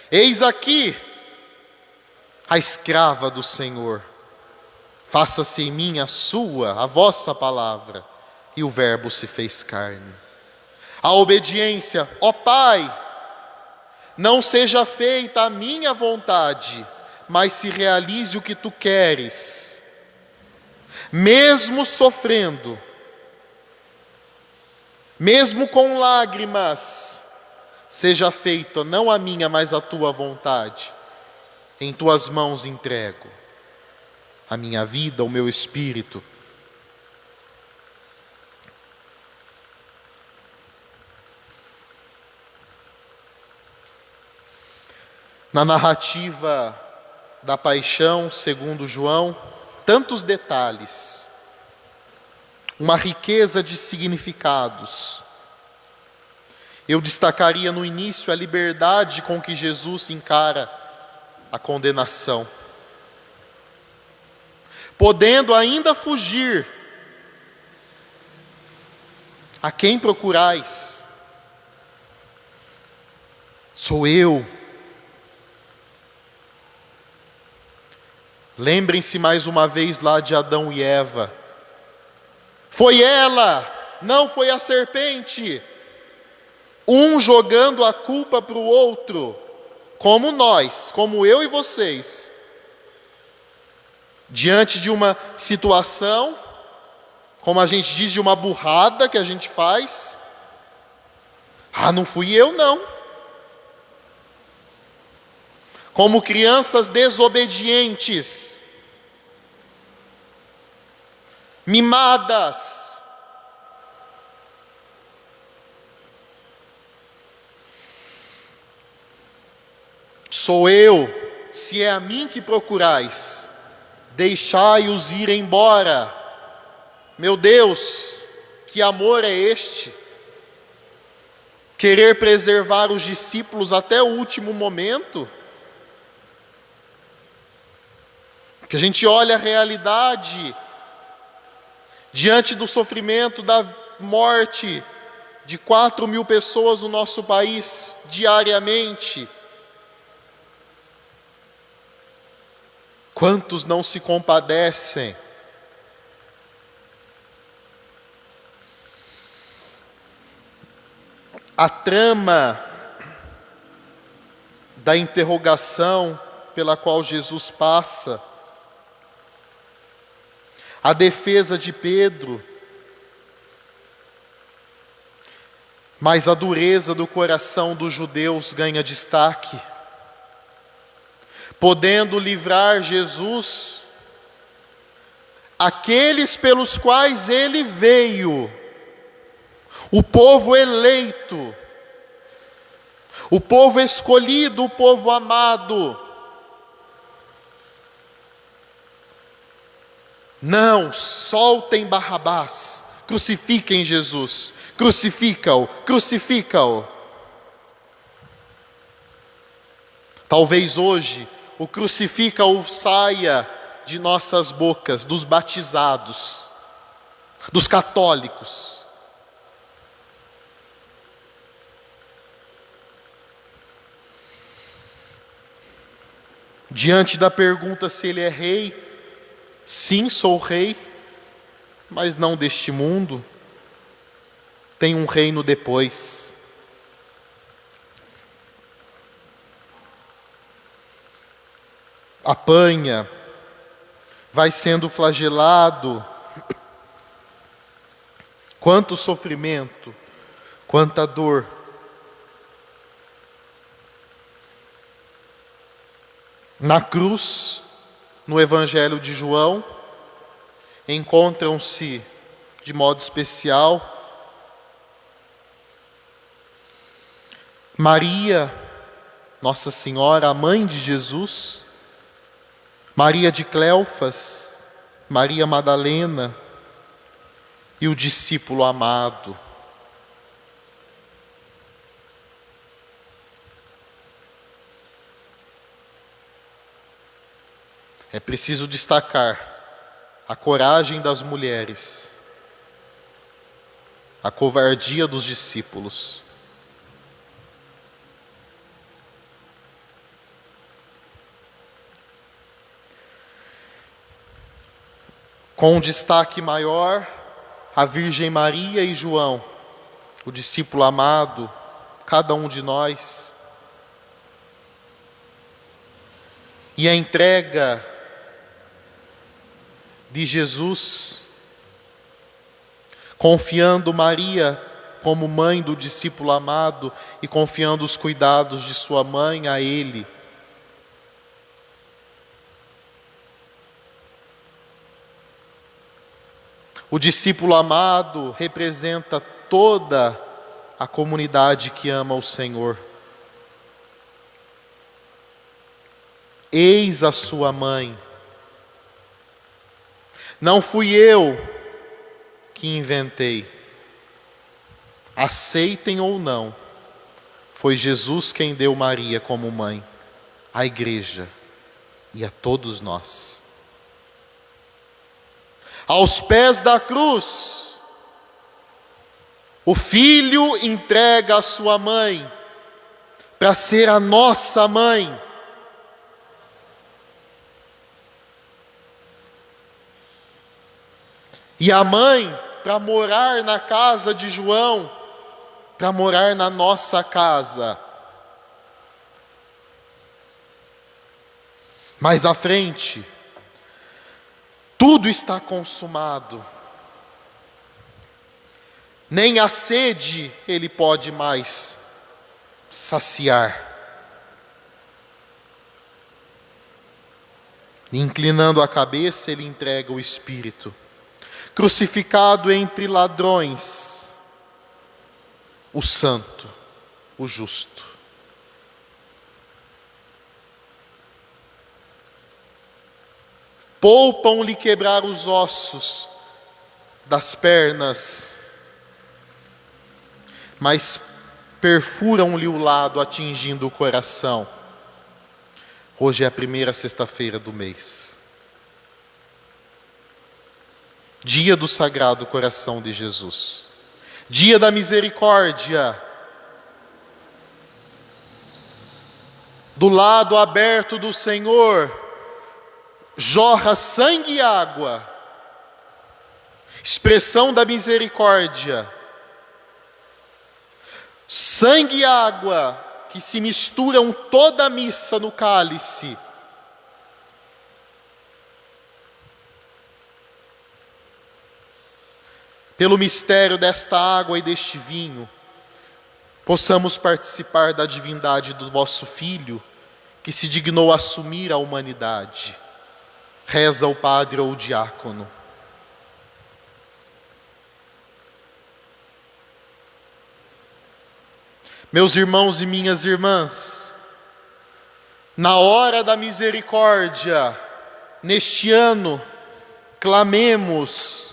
eis aqui a escrava do Senhor. Faça-se em mim a vossa palavra. E o verbo se fez carne. A obediência, ó Pai, não seja feita a minha vontade, mas se realize o que tu queres. Mesmo sofrendo, mesmo com lágrimas, seja feita não a minha, mas a tua vontade. Em tuas mãos entrego a minha vida, o meu espírito. Na narrativa da paixão, segundo João, tantos detalhes, uma riqueza de significados. Eu destacaria no início a liberdade com que Jesus encara a condenação. Podendo ainda fugir, a quem procurais? Sou eu. Lembrem-se mais uma vez lá de Adão e Eva. Foi ela, não foi a serpente. Um jogando a culpa para o outro, como nós, como eu e vocês. Diante de uma situação, como a gente diz, de uma burrada que a gente faz. Não fui eu não. Como crianças desobedientes, mimadas. Sou eu, se é a mim que procurais, deixai-os ir embora. Meu Deus, que amor é este? Querer preservar os discípulos até o último momento? Que a gente olha a realidade diante do sofrimento, da morte de 4.000 pessoas no nosso país diariamente. Quantos não se compadecem? A trama da interrogação pela qual Jesus passa, a defesa de Pedro, mas a dureza do coração dos judeus ganha destaque. Podendo livrar Jesus, aqueles pelos quais ele veio, o povo eleito, o povo escolhido, o povo amado. Não, soltem Barrabás, crucifiquem Jesus, crucifica-o, crucifica-o. Talvez hoje o crucifica-o saia de nossas bocas, dos batizados, dos católicos. Diante da pergunta se ele é rei, sim, sou rei, mas não deste mundo. Tem um reino depois. Apanha, vai sendo flagelado. Quanto sofrimento, quanta dor. Na cruz, no Evangelho de João, encontram-se de modo especial Maria, Nossa Senhora, a mãe de Jesus, Maria de Cleofas, Maria Madalena e o discípulo amado. É preciso destacar a coragem das mulheres, a covardia dos discípulos. Com um destaque maior, a Virgem Maria e João, o discípulo amado, cada um de nós. E a entrega de Jesus, confiando Maria como mãe do discípulo amado e confiando os cuidados de sua mãe a ele. O discípulo amado representa toda a comunidade que ama o Senhor. Eis a sua mãe. Não fui eu que inventei. Aceitem ou não, foi Jesus quem deu Maria como mãe à igreja e a todos nós. Aos pés da cruz, o filho entrega a sua mãe para ser a nossa mãe. E a mãe para morar na casa de João, para morar na nossa casa. Mais à frente, tudo está consumado. Nem a sede ele pode mais saciar. Inclinando a cabeça, ele entrega o Espírito. Crucificado entre ladrões, o santo, o justo. Poupam-lhe quebrar os ossos das pernas, mas perfuram-lhe o lado, atingindo o coração. Hoje é a primeira sexta-feira do mês. Dia do Sagrado Coração de Jesus. Dia da misericórdia. Do lado aberto do Senhor, jorra sangue e água. Expressão da misericórdia. Sangue e água que se misturam toda a missa no cálice. Pelo mistério desta água e deste vinho, possamos participar da divindade do vosso Filho, que se dignou assumir a humanidade. Reza o padre ou o diácono. Meus irmãos e minhas irmãs, na hora da misericórdia, neste ano, clamemos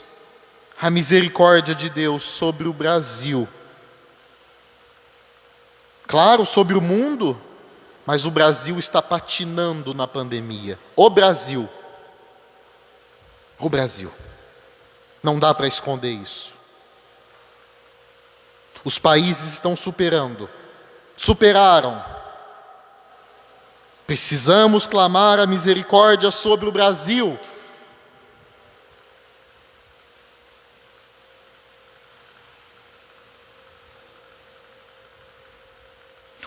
a misericórdia de Deus sobre o Brasil. Claro, sobre o mundo, mas o Brasil está patinando na pandemia. O Brasil. Não dá para esconder isso. Os países estão superaram. Precisamos clamar a misericórdia sobre o Brasil.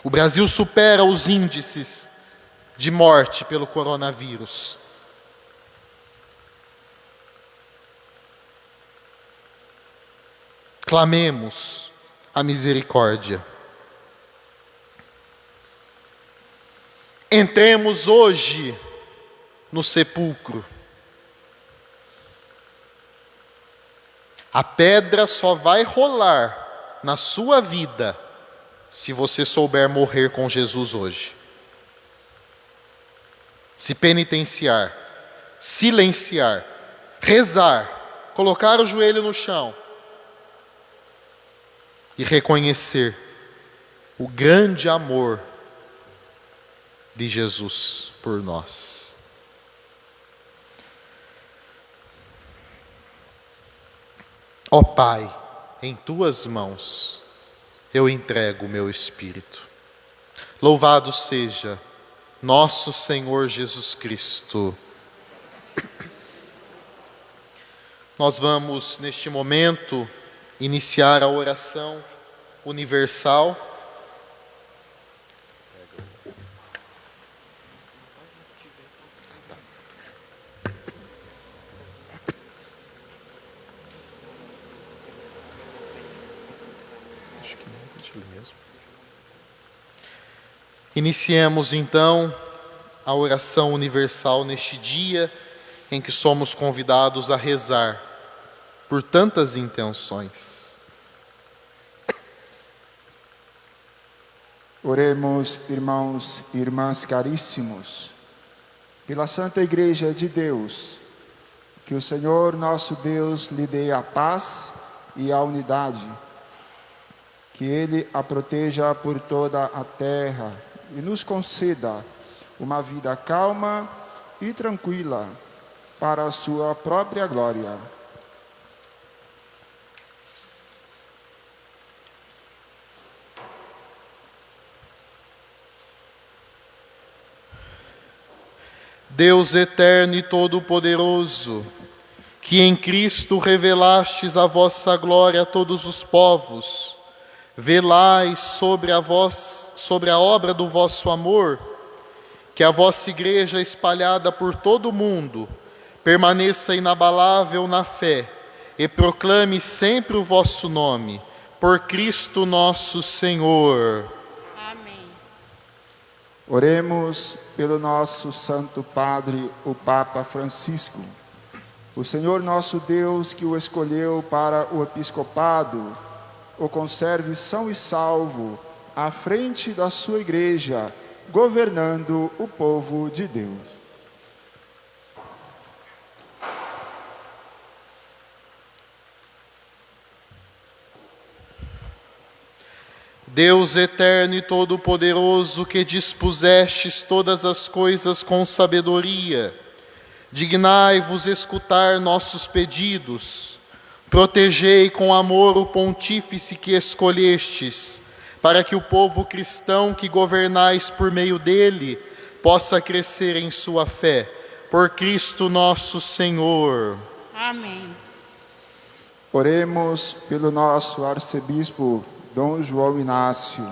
O Brasil supera os índices de morte pelo coronavírus. Clamemos a misericórdia. Entremos hoje no sepulcro. A pedra só vai rolar na sua vida se você souber morrer com Jesus hoje. Se penitenciar, silenciar, rezar, colocar o joelho no chão e reconhecer o grande amor de Jesus por nós. Ó Pai, em tuas mãos eu entrego o meu espírito. Louvado seja nosso Senhor Jesus Cristo. Nós vamos, neste momento, iniciar a oração universal. Iniciemos então a oração universal neste dia em que somos convidados a rezar por tantas intenções. Oremos, irmãos e irmãs caríssimos, pela Santa Igreja de Deus, que o Senhor nosso Deus lhe dê a paz e a unidade, que Ele a proteja por toda a terra e nos conceda uma vida calma e tranquila para a sua própria glória. Deus eterno e todo-poderoso, que em Cristo revelastes a vossa glória a todos os povos, velai sobre a obra do vosso amor, que a vossa Igreja espalhada por todo o mundo permaneça inabalável na fé e proclame sempre o vosso nome, por Cristo nosso Senhor. Amém. Oremos pelo nosso Santo Padre, o Papa Francisco. O Senhor nosso Deus, que o escolheu para o episcopado, o conserve são e salvo à frente da sua Igreja, governando o povo de Deus. Deus eterno e todo-poderoso, que dispusestes todas as coisas com sabedoria, dignai-vos escutar nossos pedidos. Protegei com amor o pontífice que escolhestes, para que o povo cristão que governais por meio dele possa crescer em sua fé. Por Cristo nosso Senhor. Amém. Oremos pelo nosso arcebispo Dom João Inácio,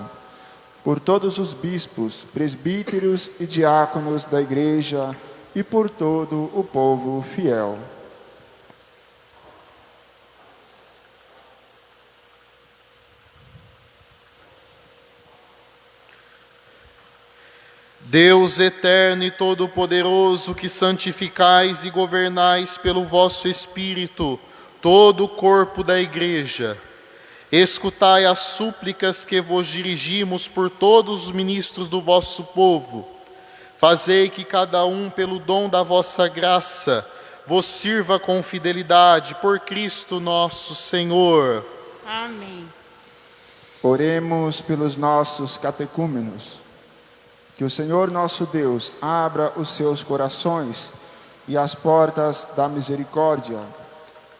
por todos os bispos, presbíteros e diáconos da Igreja e por todo o povo fiel. Deus eterno e todo-poderoso, que santificais e governais pelo vosso Espírito todo o corpo da Igreja, escutai as súplicas que vos dirigimos por todos os ministros do vosso povo. Fazei que cada um, pelo dom da vossa graça, vos sirva com fidelidade, por Cristo nosso Senhor. Amém. Oremos pelos nossos catecúmenos. Que o Senhor nosso Deus abra os seus corações e as portas da misericórdia,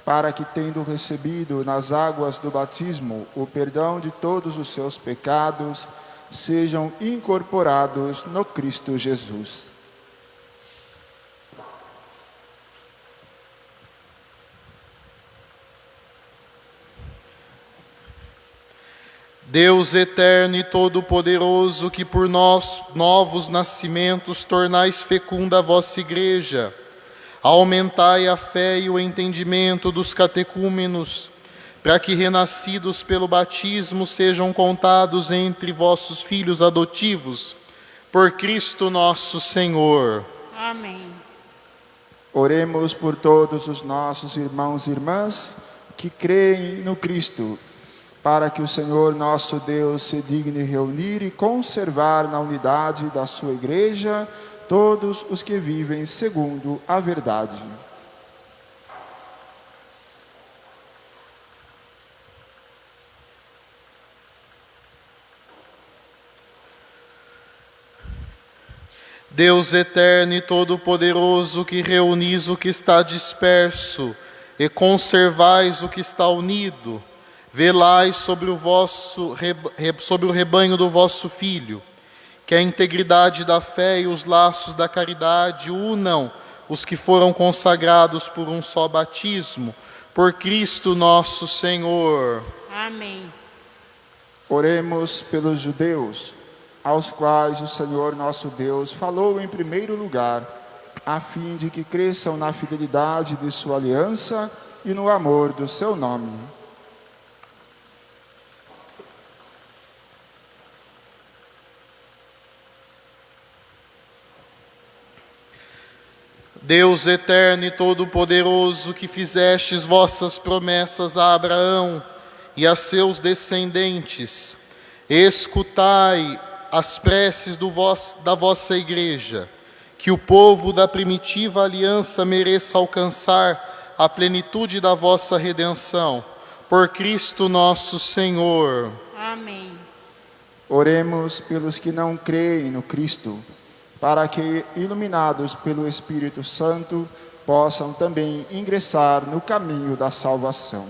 para que, tendo recebido nas águas do batismo o perdão de todos os seus pecados, sejam incorporados no Cristo Jesus. Deus eterno e todo-poderoso, que por nós novos nascimentos tornais fecunda a vossa Igreja, aumentai a fé e o entendimento dos catecúmenos, para que, renascidos pelo batismo, sejam contados entre vossos filhos adotivos, por Cristo nosso Senhor. Amém. Oremos por todos os nossos irmãos e irmãs que creem no Cristo para que o Senhor nosso Deus se digne reunir e conservar na unidade da sua igreja todos os que vivem segundo a verdade. Deus eterno e todo-poderoso, que reunis o que está disperso e conservais o que está unido, velai sobre o rebanho do vosso Filho, que a integridade da fé e os laços da caridade unam os que foram consagrados por um só batismo, por Cristo nosso Senhor. Amém. Oremos pelos judeus, aos quais o Senhor nosso Deus falou em primeiro lugar, a fim de que cresçam na fidelidade de sua aliança e no amor do seu nome. Deus eterno e todo-poderoso, que fizestes vossas promessas a Abraão e a seus descendentes, escutai as preces da vossa igreja, que o povo da primitiva aliança mereça alcançar a plenitude da vossa redenção. Por Cristo nosso Senhor. Amém. Oremos pelos que não creem no Cristo, para que, iluminados pelo Espírito Santo, possam também ingressar no caminho da salvação.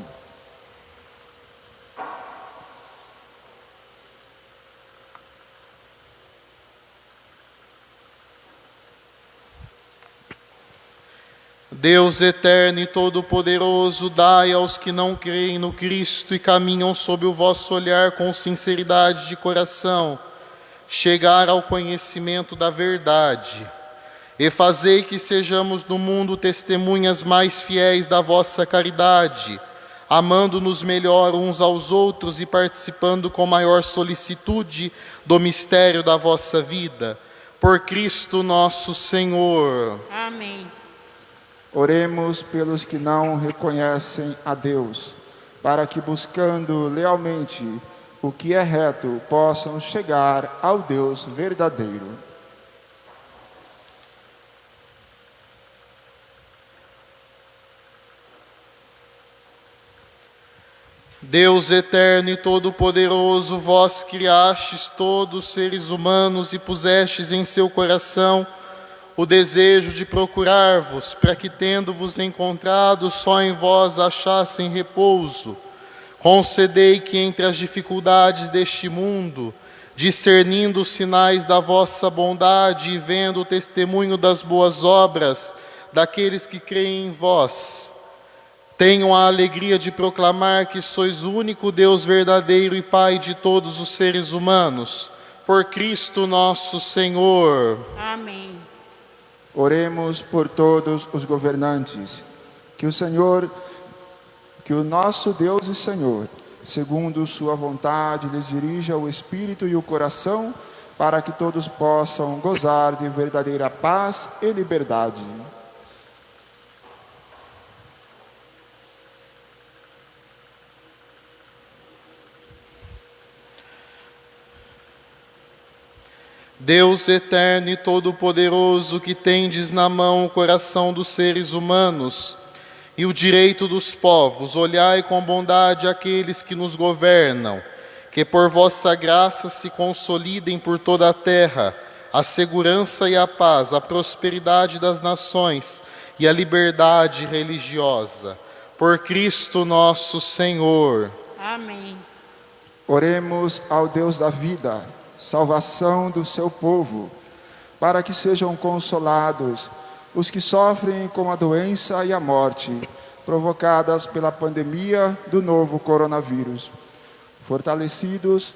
Deus eterno e todo-poderoso, dai aos que não creem no Cristo e caminham sob o vosso olhar com sinceridade de coração, chegar ao conhecimento da verdade. E fazei que sejamos no mundo testemunhas mais fiéis da vossa caridade, amando-nos melhor uns aos outros e participando com maior solicitude do mistério da vossa vida. Por Cristo nosso Senhor. Amém. Oremos pelos que não reconhecem a Deus, para que, buscando lealmente o que é reto, possam chegar ao Deus verdadeiro. Deus eterno e todo-poderoso, vós criastes todos os seres humanos e pusestes em seu coração o desejo de procurar-vos, para que, tendo-vos encontrado, só em vós achassem repouso. Concedei que entre as dificuldades deste mundo, discernindo os sinais da vossa bondade e vendo o testemunho das boas obras daqueles que creem em vós, tenham a alegria de proclamar que sois o único Deus verdadeiro e Pai de todos os seres humanos. Por Cristo nosso Senhor. Amém. Oremos por todos os governantes, que o nosso Deus e Senhor, segundo sua vontade, lhes dirija o espírito e o coração, para que todos possam gozar de verdadeira paz e liberdade. Deus eterno e todo-poderoso, que tendes na mão o coração dos seres humanos e o direito dos povos, olhai com bondade aqueles que nos governam, que por vossa graça se consolidem por toda a terra a segurança e a paz, a prosperidade das nações e a liberdade religiosa. Por Cristo nosso Senhor. Amém. Oremos ao Deus da vida, salvação do seu povo, para que sejam consolados os que sofrem com a doença e a morte provocadas pela pandemia do novo coronavírus. Fortalecidos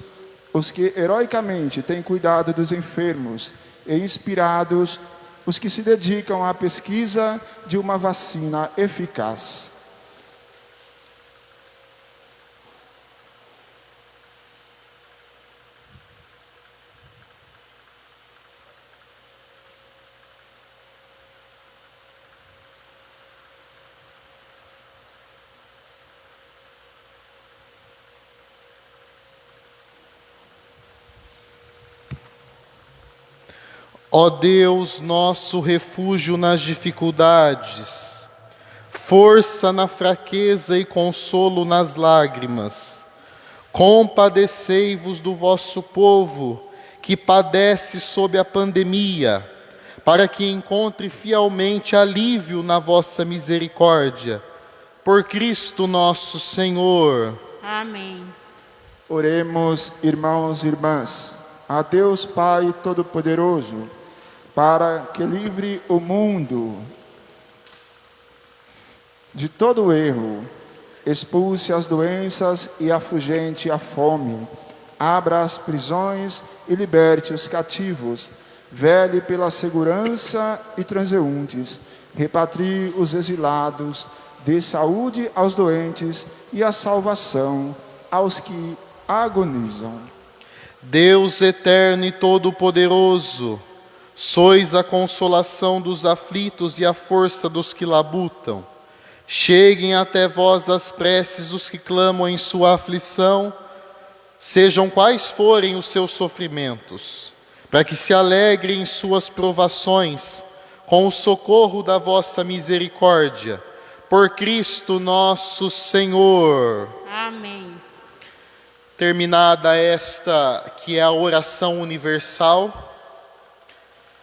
os que heroicamente têm cuidado dos enfermos e inspirados os que se dedicam à pesquisa de uma vacina eficaz. Ó Deus, nosso refúgio nas dificuldades, força na fraqueza e consolo nas lágrimas, compadecei-vos do vosso povo que padece sob a pandemia, para que encontre fielmente alívio na vossa misericórdia. Por Cristo nosso Senhor. Amém. Oremos, irmãos e irmãs, a Deus Pai Todo-Poderoso, para que livre o mundo de todo erro, expulse as doenças e afugente a fome, abra as prisões e liberte os cativos, vele pela segurança e transeuntes, repatrie os exilados, dê saúde aos doentes e a salvação aos que agonizam. Deus eterno e todo-poderoso, sois a consolação dos aflitos e a força dos que labutam. Cheguem até vós as preces dos que clamam em sua aflição, sejam quais forem os seus sofrimentos, para que se alegrem em suas provações, com o socorro da vossa misericórdia. Por Cristo nosso Senhor. Amém. Terminada esta, que é a oração universal,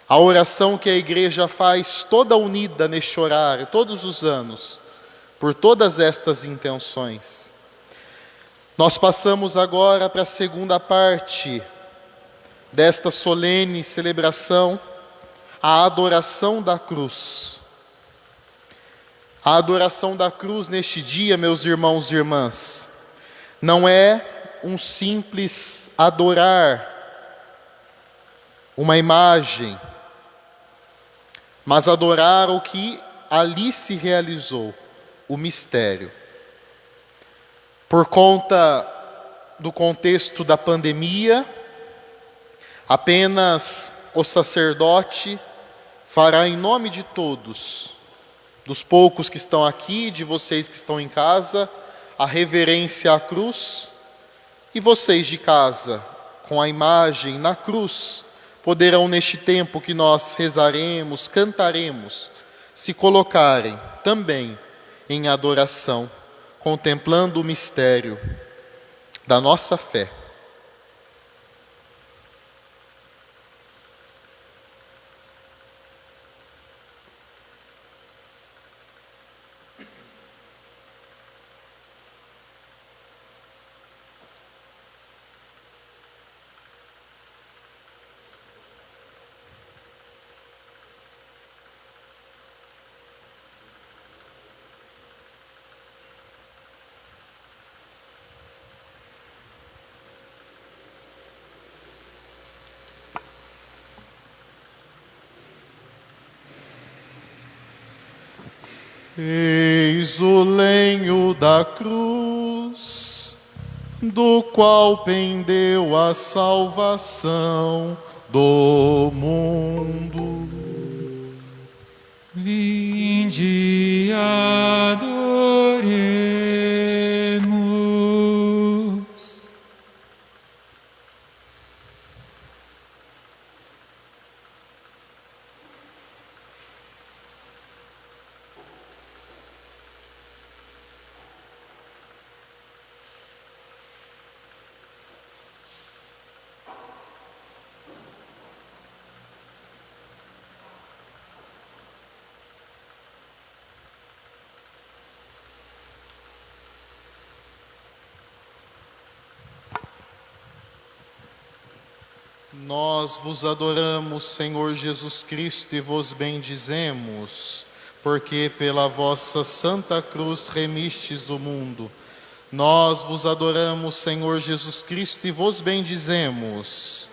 a oração que a igreja faz toda unida neste horário, todos os anos, por todas estas intenções. Nós passamos agora para a segunda parte desta solene celebração, a adoração da cruz. A adoração da cruz neste dia, meus irmãos e irmãs, não é um simples adorar uma imagem, mas adorar o que ali se realizou, o mistério. Por conta do contexto da pandemia, apenas o sacerdote fará em nome de todos, dos poucos que estão aqui, de vocês que estão em casa, a reverência à cruz. E vocês de casa, com a imagem na cruz, poderão neste tempo que nós rezaremos, cantaremos, se colocarem também em adoração, contemplando o mistério da nossa fé. Eis o lenho da cruz, do qual pendeu a salvação do mundo. Vinde, adoremos. Nós vos adoramos, Senhor Jesus Cristo, e vos bendizemos, porque pela vossa santa cruz remistes o mundo. Nós vos adoramos, Senhor Jesus Cristo, e vos bendizemos.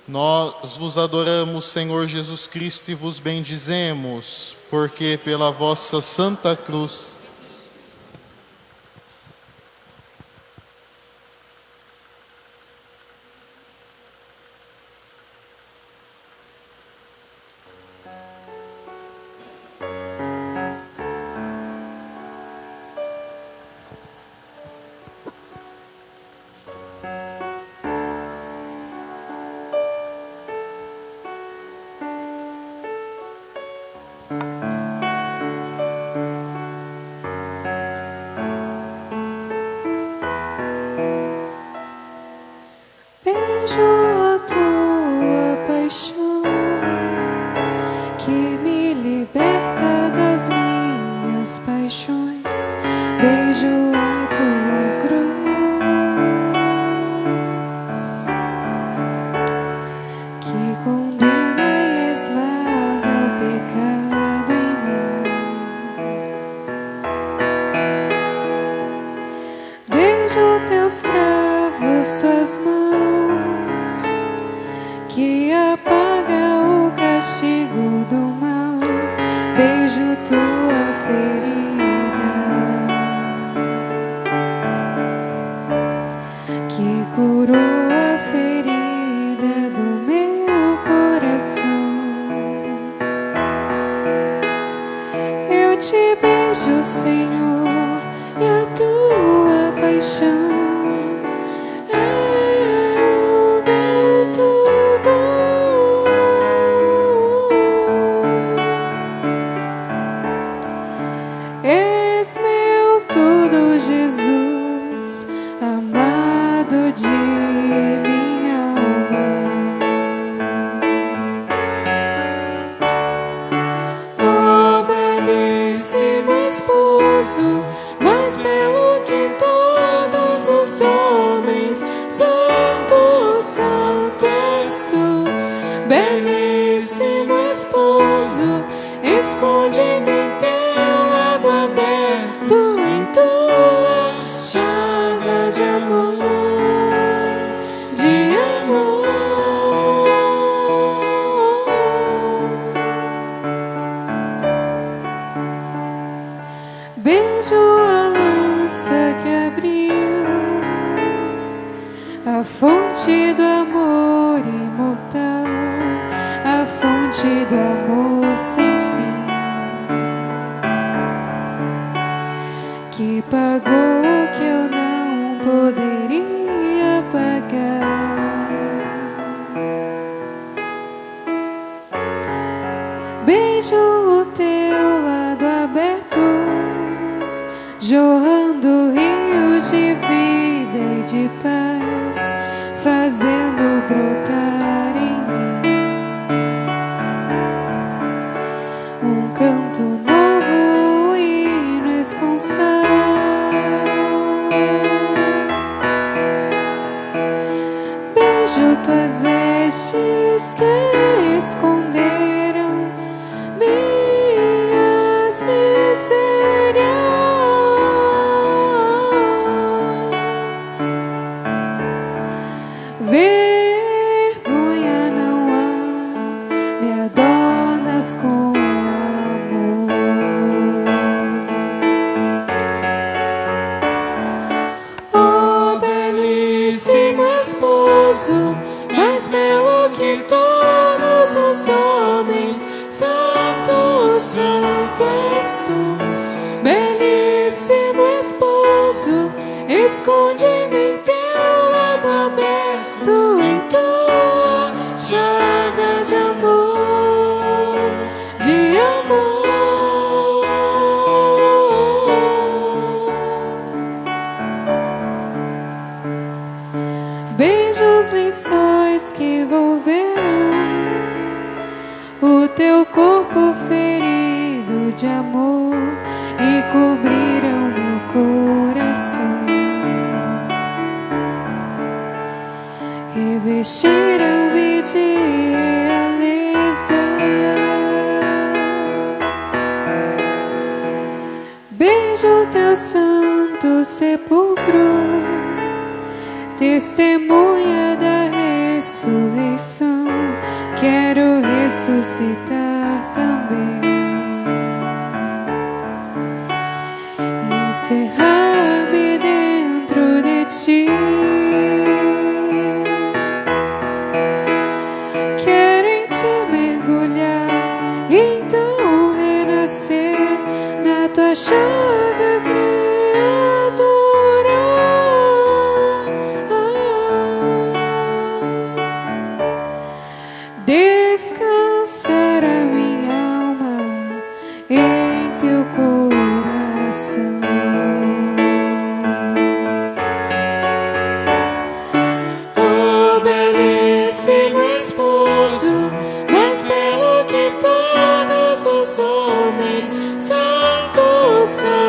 Nós vos adoramos, Senhor Jesus Cristo, e vos bendizemos, porque pela vossa santa cruz beijo a tua cruz, que condena e esmaga o pecado em mim. Beijo teus cravos, tuas mãos, que apaga o castigo do mal. Beijo tua ferida, que curou a ferida do meu coração. Eu te beijo, Senhor, e a tua paixão mais belo que todos os homens. Santo, santo és tu, belíssimo esposo. Esconde-me em teu lado aberto, em tua chaga de amor, de amor. Beijo a lança que abriu a fonte do amor imortal, a fonte do amor sem fim, que pagou o que eu não poderia pagar. Beijo o teu lado aberto, jorrando rios de vida e de paz, fazendo brotar em mim um canto novo, um hino esponsal. Beijo tuas vestes que esconderam minhas misérias. Vergonha não há, me adornas com amor. Oh, belíssimo esposo, mais belo que todos os homens. Santo, santo és tu, belíssimo esposo. Esconde-me em teu lado aberto, em tua chaga de amor, de amor. Beijo os lençóis que envolveram o teu corpo ferido de amor e cobriram meu coração. Revestiram-me de realeza. Beijo teu santo sepulcro, testemunha da ressurreição. Quero ressuscitar também, encerrar-me dentro de ti. Quero em ti mergulhar e então renascer na tua chaga criadora. Descansar a minha alma em teu coração. Oh, belíssimo esposo, mais belo que todos os homens. Santo, santo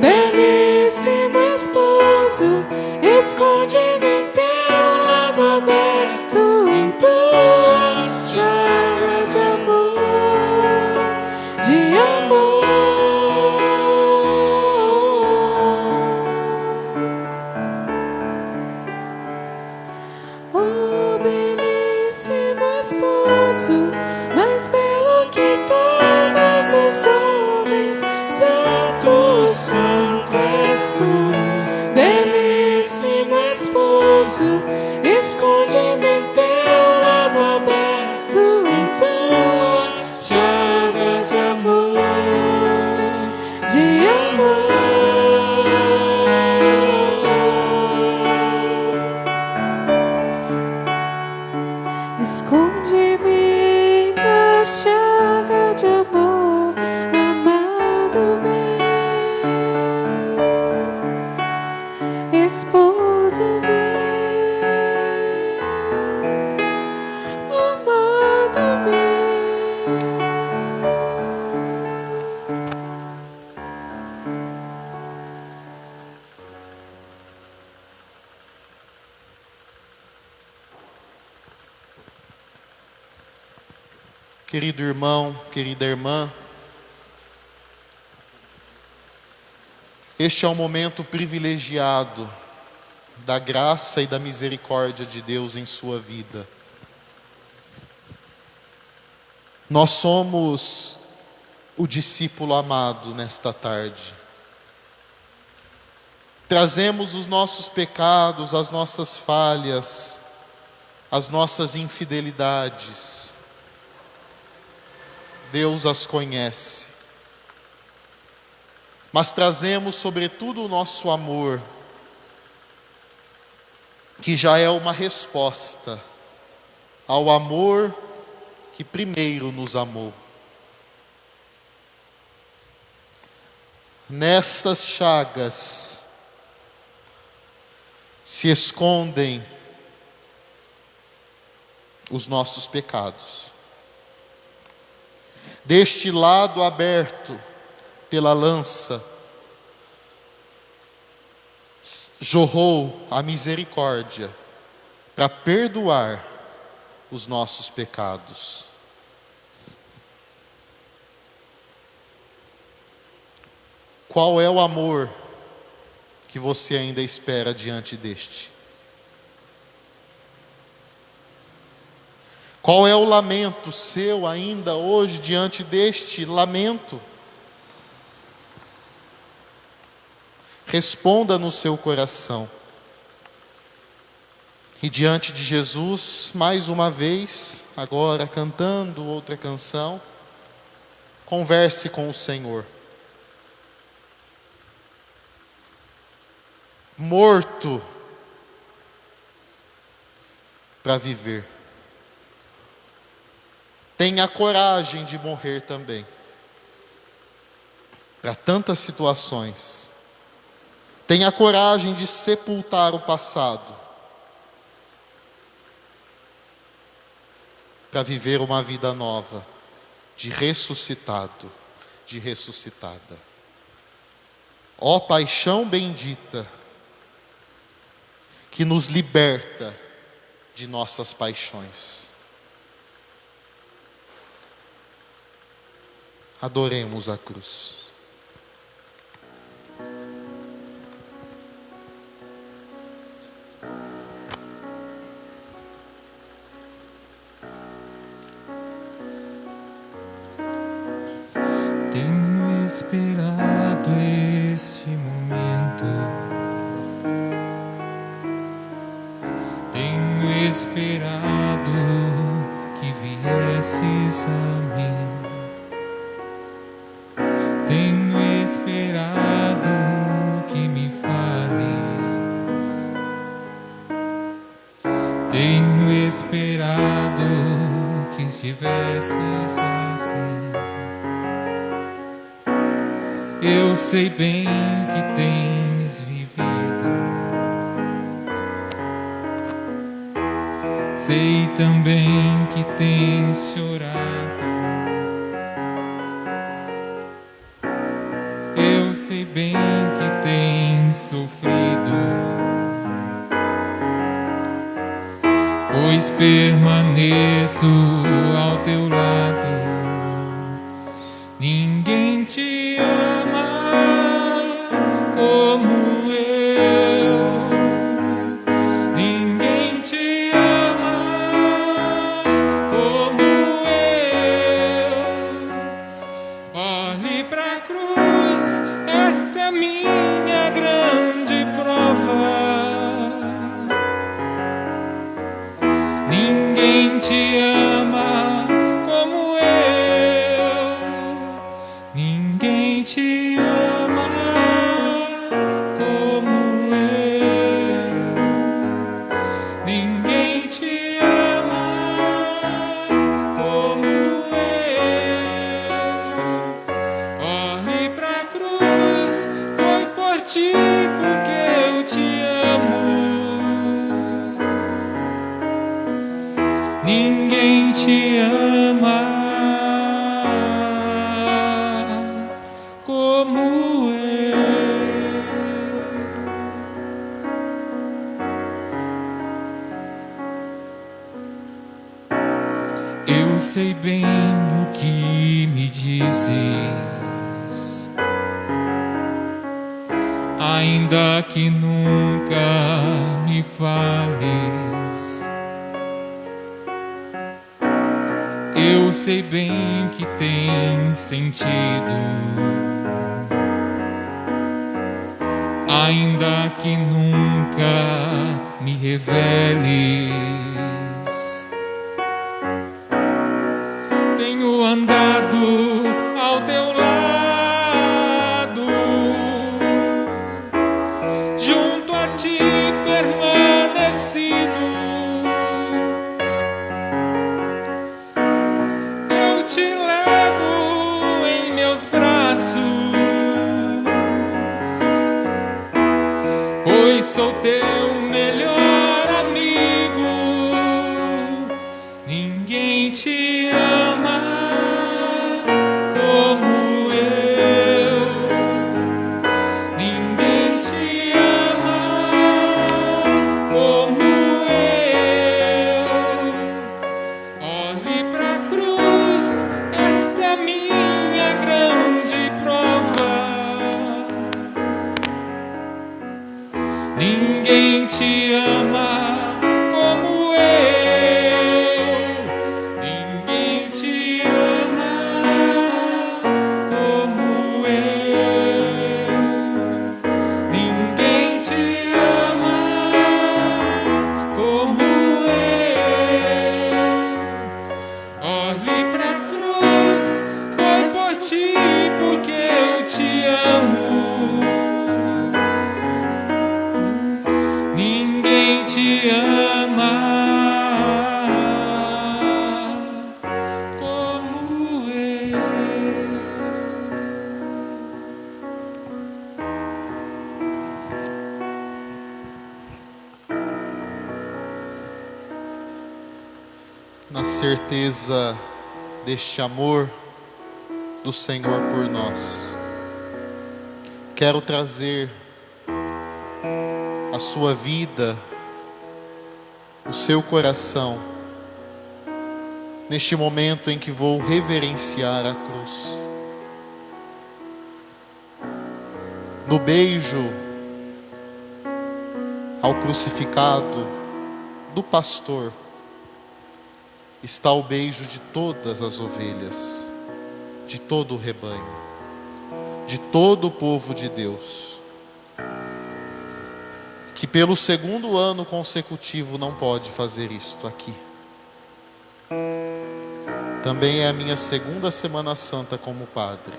belíssimo esposo, esconde-me em teu lado aberto, em tua chaga de amor, de amor. Oh, belíssimo esposo, mais belo que todos os homens, santo, santo és tu. Belíssimo esposo, esconde-me em teu lado aberto, em tua chaga de amor, de amor. Esconde-me em tua chaga de amor, amado meu, esposo meu, amado meu. Querido irmão, querida irmã, este é um momento privilegiado da graça e da misericórdia de Deus em sua vida. Nós somos o discípulo amado nesta tarde. Trazemos os nossos pecados, as nossas falhas, as nossas infidelidades. Deus as conhece. Mas trazemos sobretudo o nosso amor, que já é uma resposta ao amor que primeiro nos amou. Nestas chagas se escondem os nossos pecados. Deste lado aberto pela lança, jorrou a misericórdia para perdoar os nossos pecados. Qual é o amor que você ainda espera diante deste? Qual é o lamento seu ainda hoje diante deste lamento? Responda no seu coração. E diante de Jesus, mais uma vez, agora cantando outra canção, converse com o Senhor. Morto para viver. Tenha coragem de morrer também. Para tantas situações. Tenha coragem de sepultar o passado. Para viver uma vida nova. De ressuscitado. De ressuscitada. Ó paixão bendita. Que nos liberta de nossas paixões. Adoremos a cruz. Tenho esperado este momento. Tenho esperado que viesses a mim. Tenho esperado que me fales. Tenho esperado que estivesses assim. Eu sei bem que tens vivido. Sei também que tens chorado. Eu sei bem que tens sofrido, pois permaneço ao teu lado. Ninguém te ama como eu. Ninguém te ama como eu. Olhe pra cruz, esta é minha grande prova. Ninguém te ama como eu. Ninguém te ama como eu. Ninguém te ama como eu. Olhe pra cruz, foi por ti porque eu te amo. Ninguém te ama como eu sei bem o que me dizes, ainda que nunca me fales. Eu sei bem que tem sentido, ainda que nunca me reveles. Tenho andado ao teu lado, junto a ti permanecido. Eu te levo em meus braços, pois sou teu melhor amigo. Ninguém te ama como eu. Ninguém te ama como eu. Olhe pra cruz, esta é minha grande prova. Ninguém te ama como eu. Ninguém te ama como eu. Ninguém te ama como eu. Olhe pra cruz, foi por ti porque eu te amo. Ninguém te ama como eu. Na certeza deste amor do Senhor por nós, quero trazer a sua vida, o seu coração, neste momento em que vou reverenciar a cruz. No beijo ao crucificado do pastor está o beijo de todas as ovelhas, de todo o rebanho, de todo o povo de Deus, que pelo segundo ano consecutivo não pode fazer isto aqui. Também é a minha segunda Semana Santa como padre.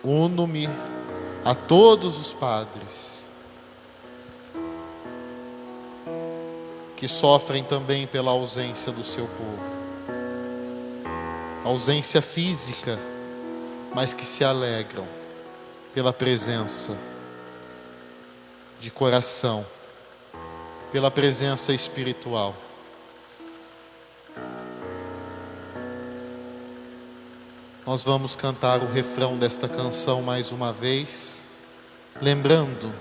Uno-me a todos os padres que sofrem também pela ausência do seu povo, ausência física, mas que se alegram pela presença de coração, pela presença espiritual. Nós vamos cantar o refrão desta canção mais uma vez, lembrando,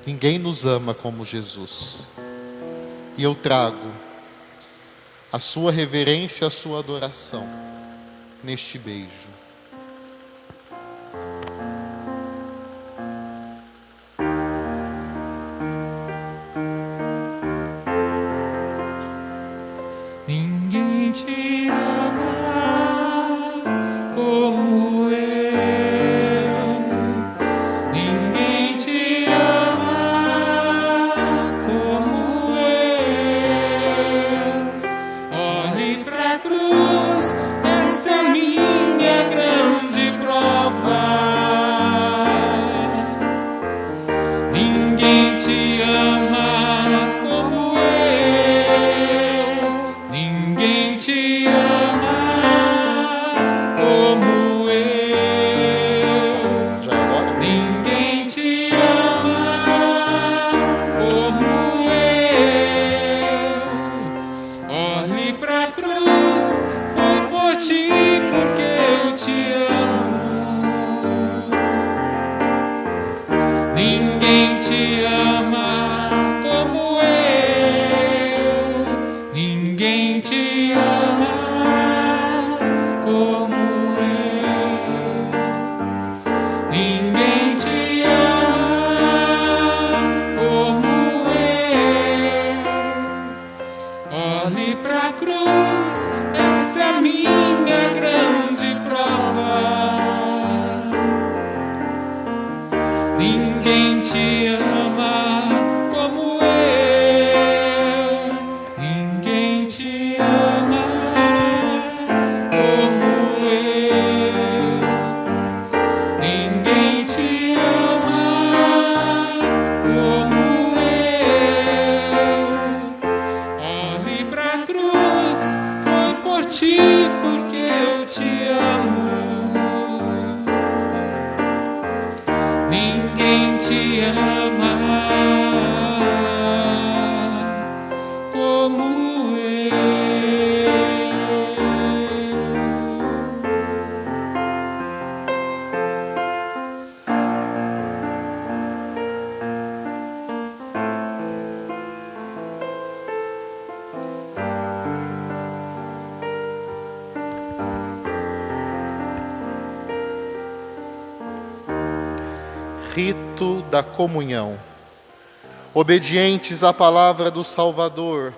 ninguém nos ama como Jesus. E eu trago a sua reverência, a sua adoração neste beijo. Ninguém te ama como eu. Ninguém te ama como eu. Olhe pra cruz, esta é minha grande prova. Ninguém te ama como eu. Ninguém te ama como eu. Já é agora? Ninguém te ama como eu. Olhe pra cruz, foi por ti porque eu te amo. Ninguém te ama como eu. Ninguém te ama como eu. Ninguém te ama como eu. Olhe pra cruz, esta é a minha grande prova. Ninguém te ama como eu. Ninguém te ama como eu. Ninguém te ama como eu. Olhe pra cruz, foi por ti porque eu te amo. Ninguém te ama como eu. Rito da comunhão. Obedientes à palavra do Salvador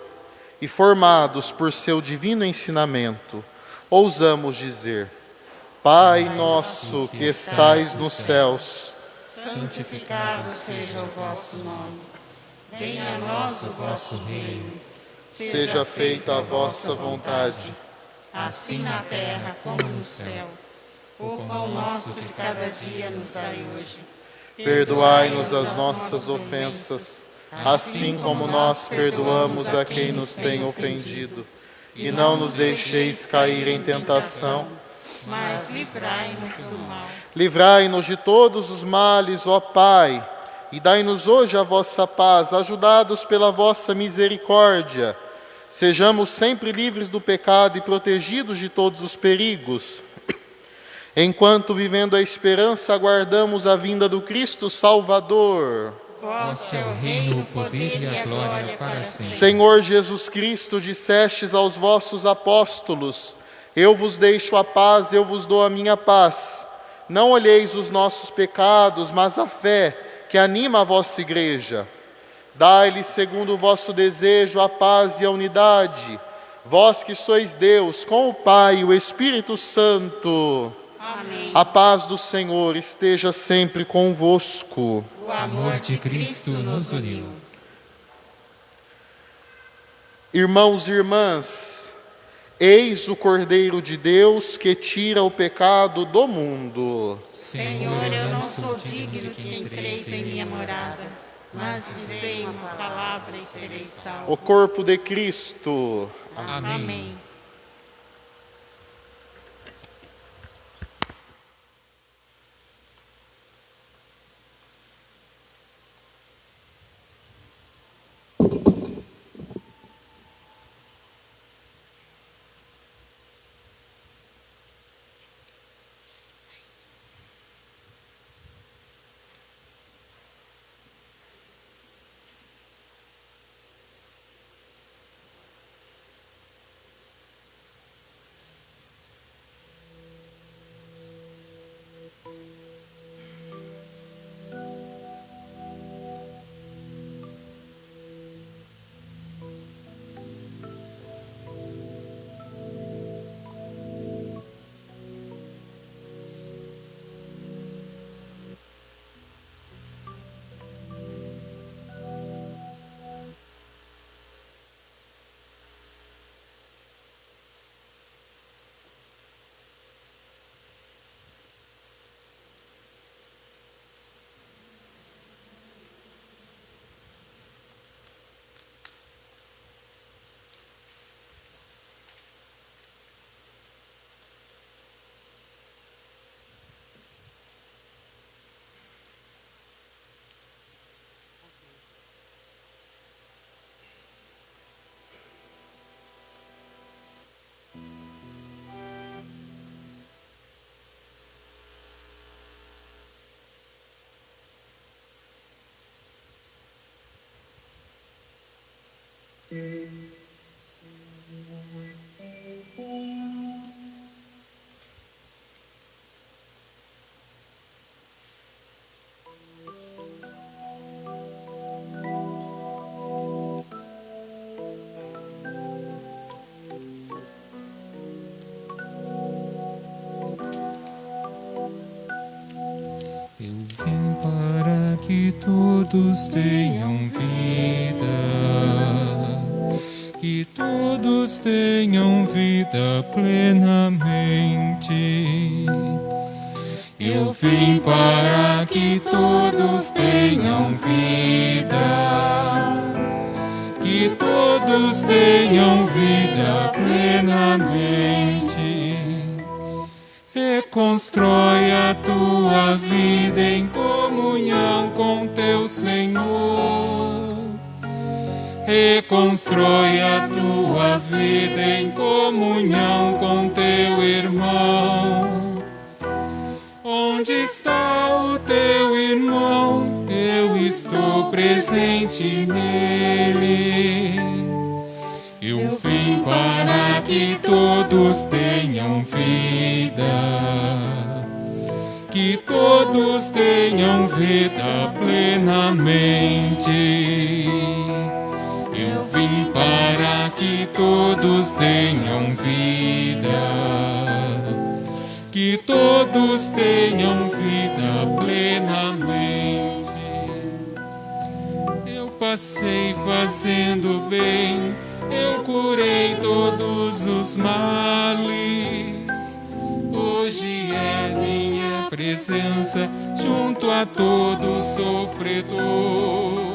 e formados por seu divino ensinamento, ousamos dizer: Pai nosso que estais nos céus, santificado seja o vosso nome. Venha a nós o vosso reino. seja feita a vossa vontade, assim na terra como no céu. O pão nosso de cada dia nos dai hoje. perdoai-nos as nossas ofensas, assim como nós perdoamos a quem nos tem ofendido. E não nos deixeis cair em tentação, mas livrai-nos do mal. livrai-nos de todos os males, ó Pai, e dai-nos hoje a vossa paz, ajudados pela vossa misericórdia. Sejamos sempre livres do pecado e protegidos de todos os perigos, enquanto, vivendo a esperança, aguardamos a vinda do Cristo Salvador. Vosso é o reino, o poder e a glória para sempre. Senhor Jesus Cristo, dissestes aos vossos apóstolos: eu vos deixo a paz, eu vos dou a minha paz. Não olheis os nossos pecados, mas a fé que anima a vossa igreja. Dai-lhes, segundo o vosso desejo, a paz e a unidade. Vós que sois Deus, com o Pai e o Espírito Santo. Amém. A paz do Senhor esteja sempre convosco. O amor de Cristo nos uniu. Irmãos e irmãs, eis o Cordeiro de Deus que tira o pecado do mundo. Senhor, eu não sou digno que entreis em minha morada, mas dizei uma palavra e serei salvo. O corpo de Cristo. Amém. todos tenham vida, que todos tenham vida plenamente. Eu vim para que todos tenham vida, que todos tenham vida plenamente. Reconstrói a tua vida em comunhão com teu Senhor. Reconstrói a tua vida em comunhão com teu irmão. Onde está o teu irmão? Eu estou presente nele. Eu vim para que todos tenham vida, que todos tenham vida plenamente. Eu vim para que todos tenham vida, que todos tenham vida plenamente. Eu passei fazendo bem, eu curei todos os males. Hoje é minha presença junto a todo sofredor.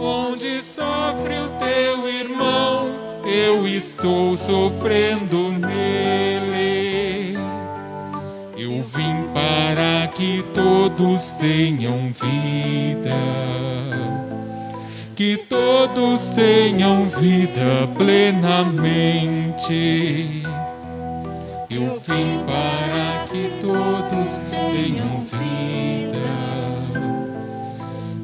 Onde sofre o teu irmão, eu estou sofrendo nele. Eu vim para que todos tenham vida, que todos tenham vida plenamente. Eu vim para que todos tenham vida,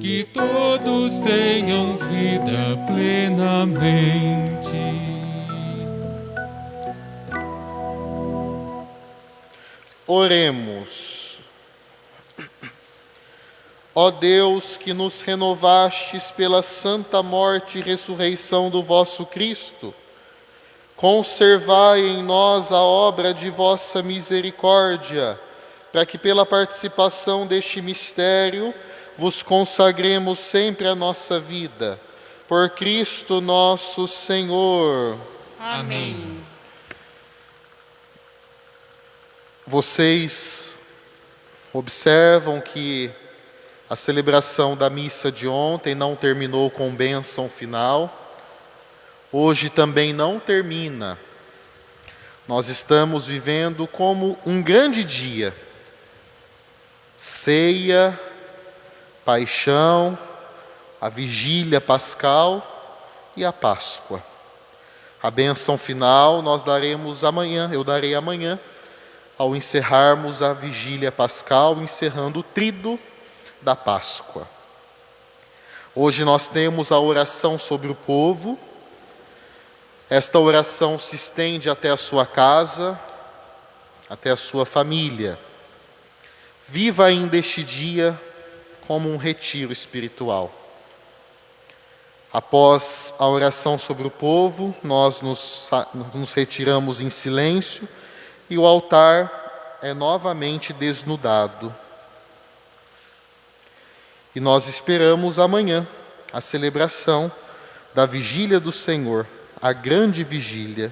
que todos tenham vida plenamente. Oremos. Ó Deus, que nos renovastes pela santa morte e ressurreição do vosso Cristo, conservai em nós a obra de vossa misericórdia, para que pela participação deste mistério vos consagremos sempre a nossa vida. Por Cristo nosso Senhor. Amém. Vocês observam que a celebração da missa de ontem não terminou com bênção final. Hoje também não termina. Nós estamos vivendo como um grande dia. Ceia, paixão, a vigília pascal e a Páscoa. A bênção final nós daremos amanhã, eu darei amanhã, ao encerrarmos a vigília pascal, encerrando o tríduo da Páscoa. Hoje nós temos a oração sobre o povo. Esta oração se estende até a sua casa, até a sua família. Viva ainda este dia como um retiro espiritual. Após a oração sobre o povo, nós nos retiramos em silêncio e o altar é novamente desnudado. E nós esperamos amanhã a celebração da vigília do Senhor, a grande vigília.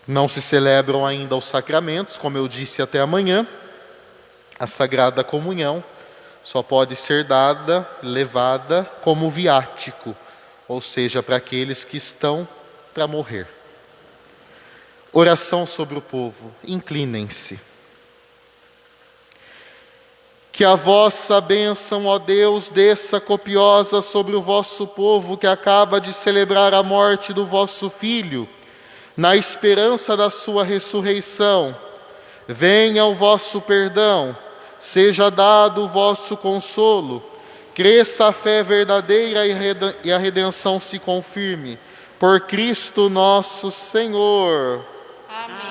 Não se celebram ainda os sacramentos, como eu disse, até amanhã. A Sagrada Comunhão só pode ser dada, levada como viático, ou seja, para aqueles que estão para morrer. Oração sobre o povo, inclinem-se. Que a vossa bênção, ó Deus, desça copiosa sobre o vosso povo que acaba de celebrar a morte do vosso Filho, na esperança da sua ressurreição. Venha o vosso perdão, seja dado o vosso consolo, cresça a fé verdadeira e a redenção se confirme. Por Cristo nosso Senhor. Amém.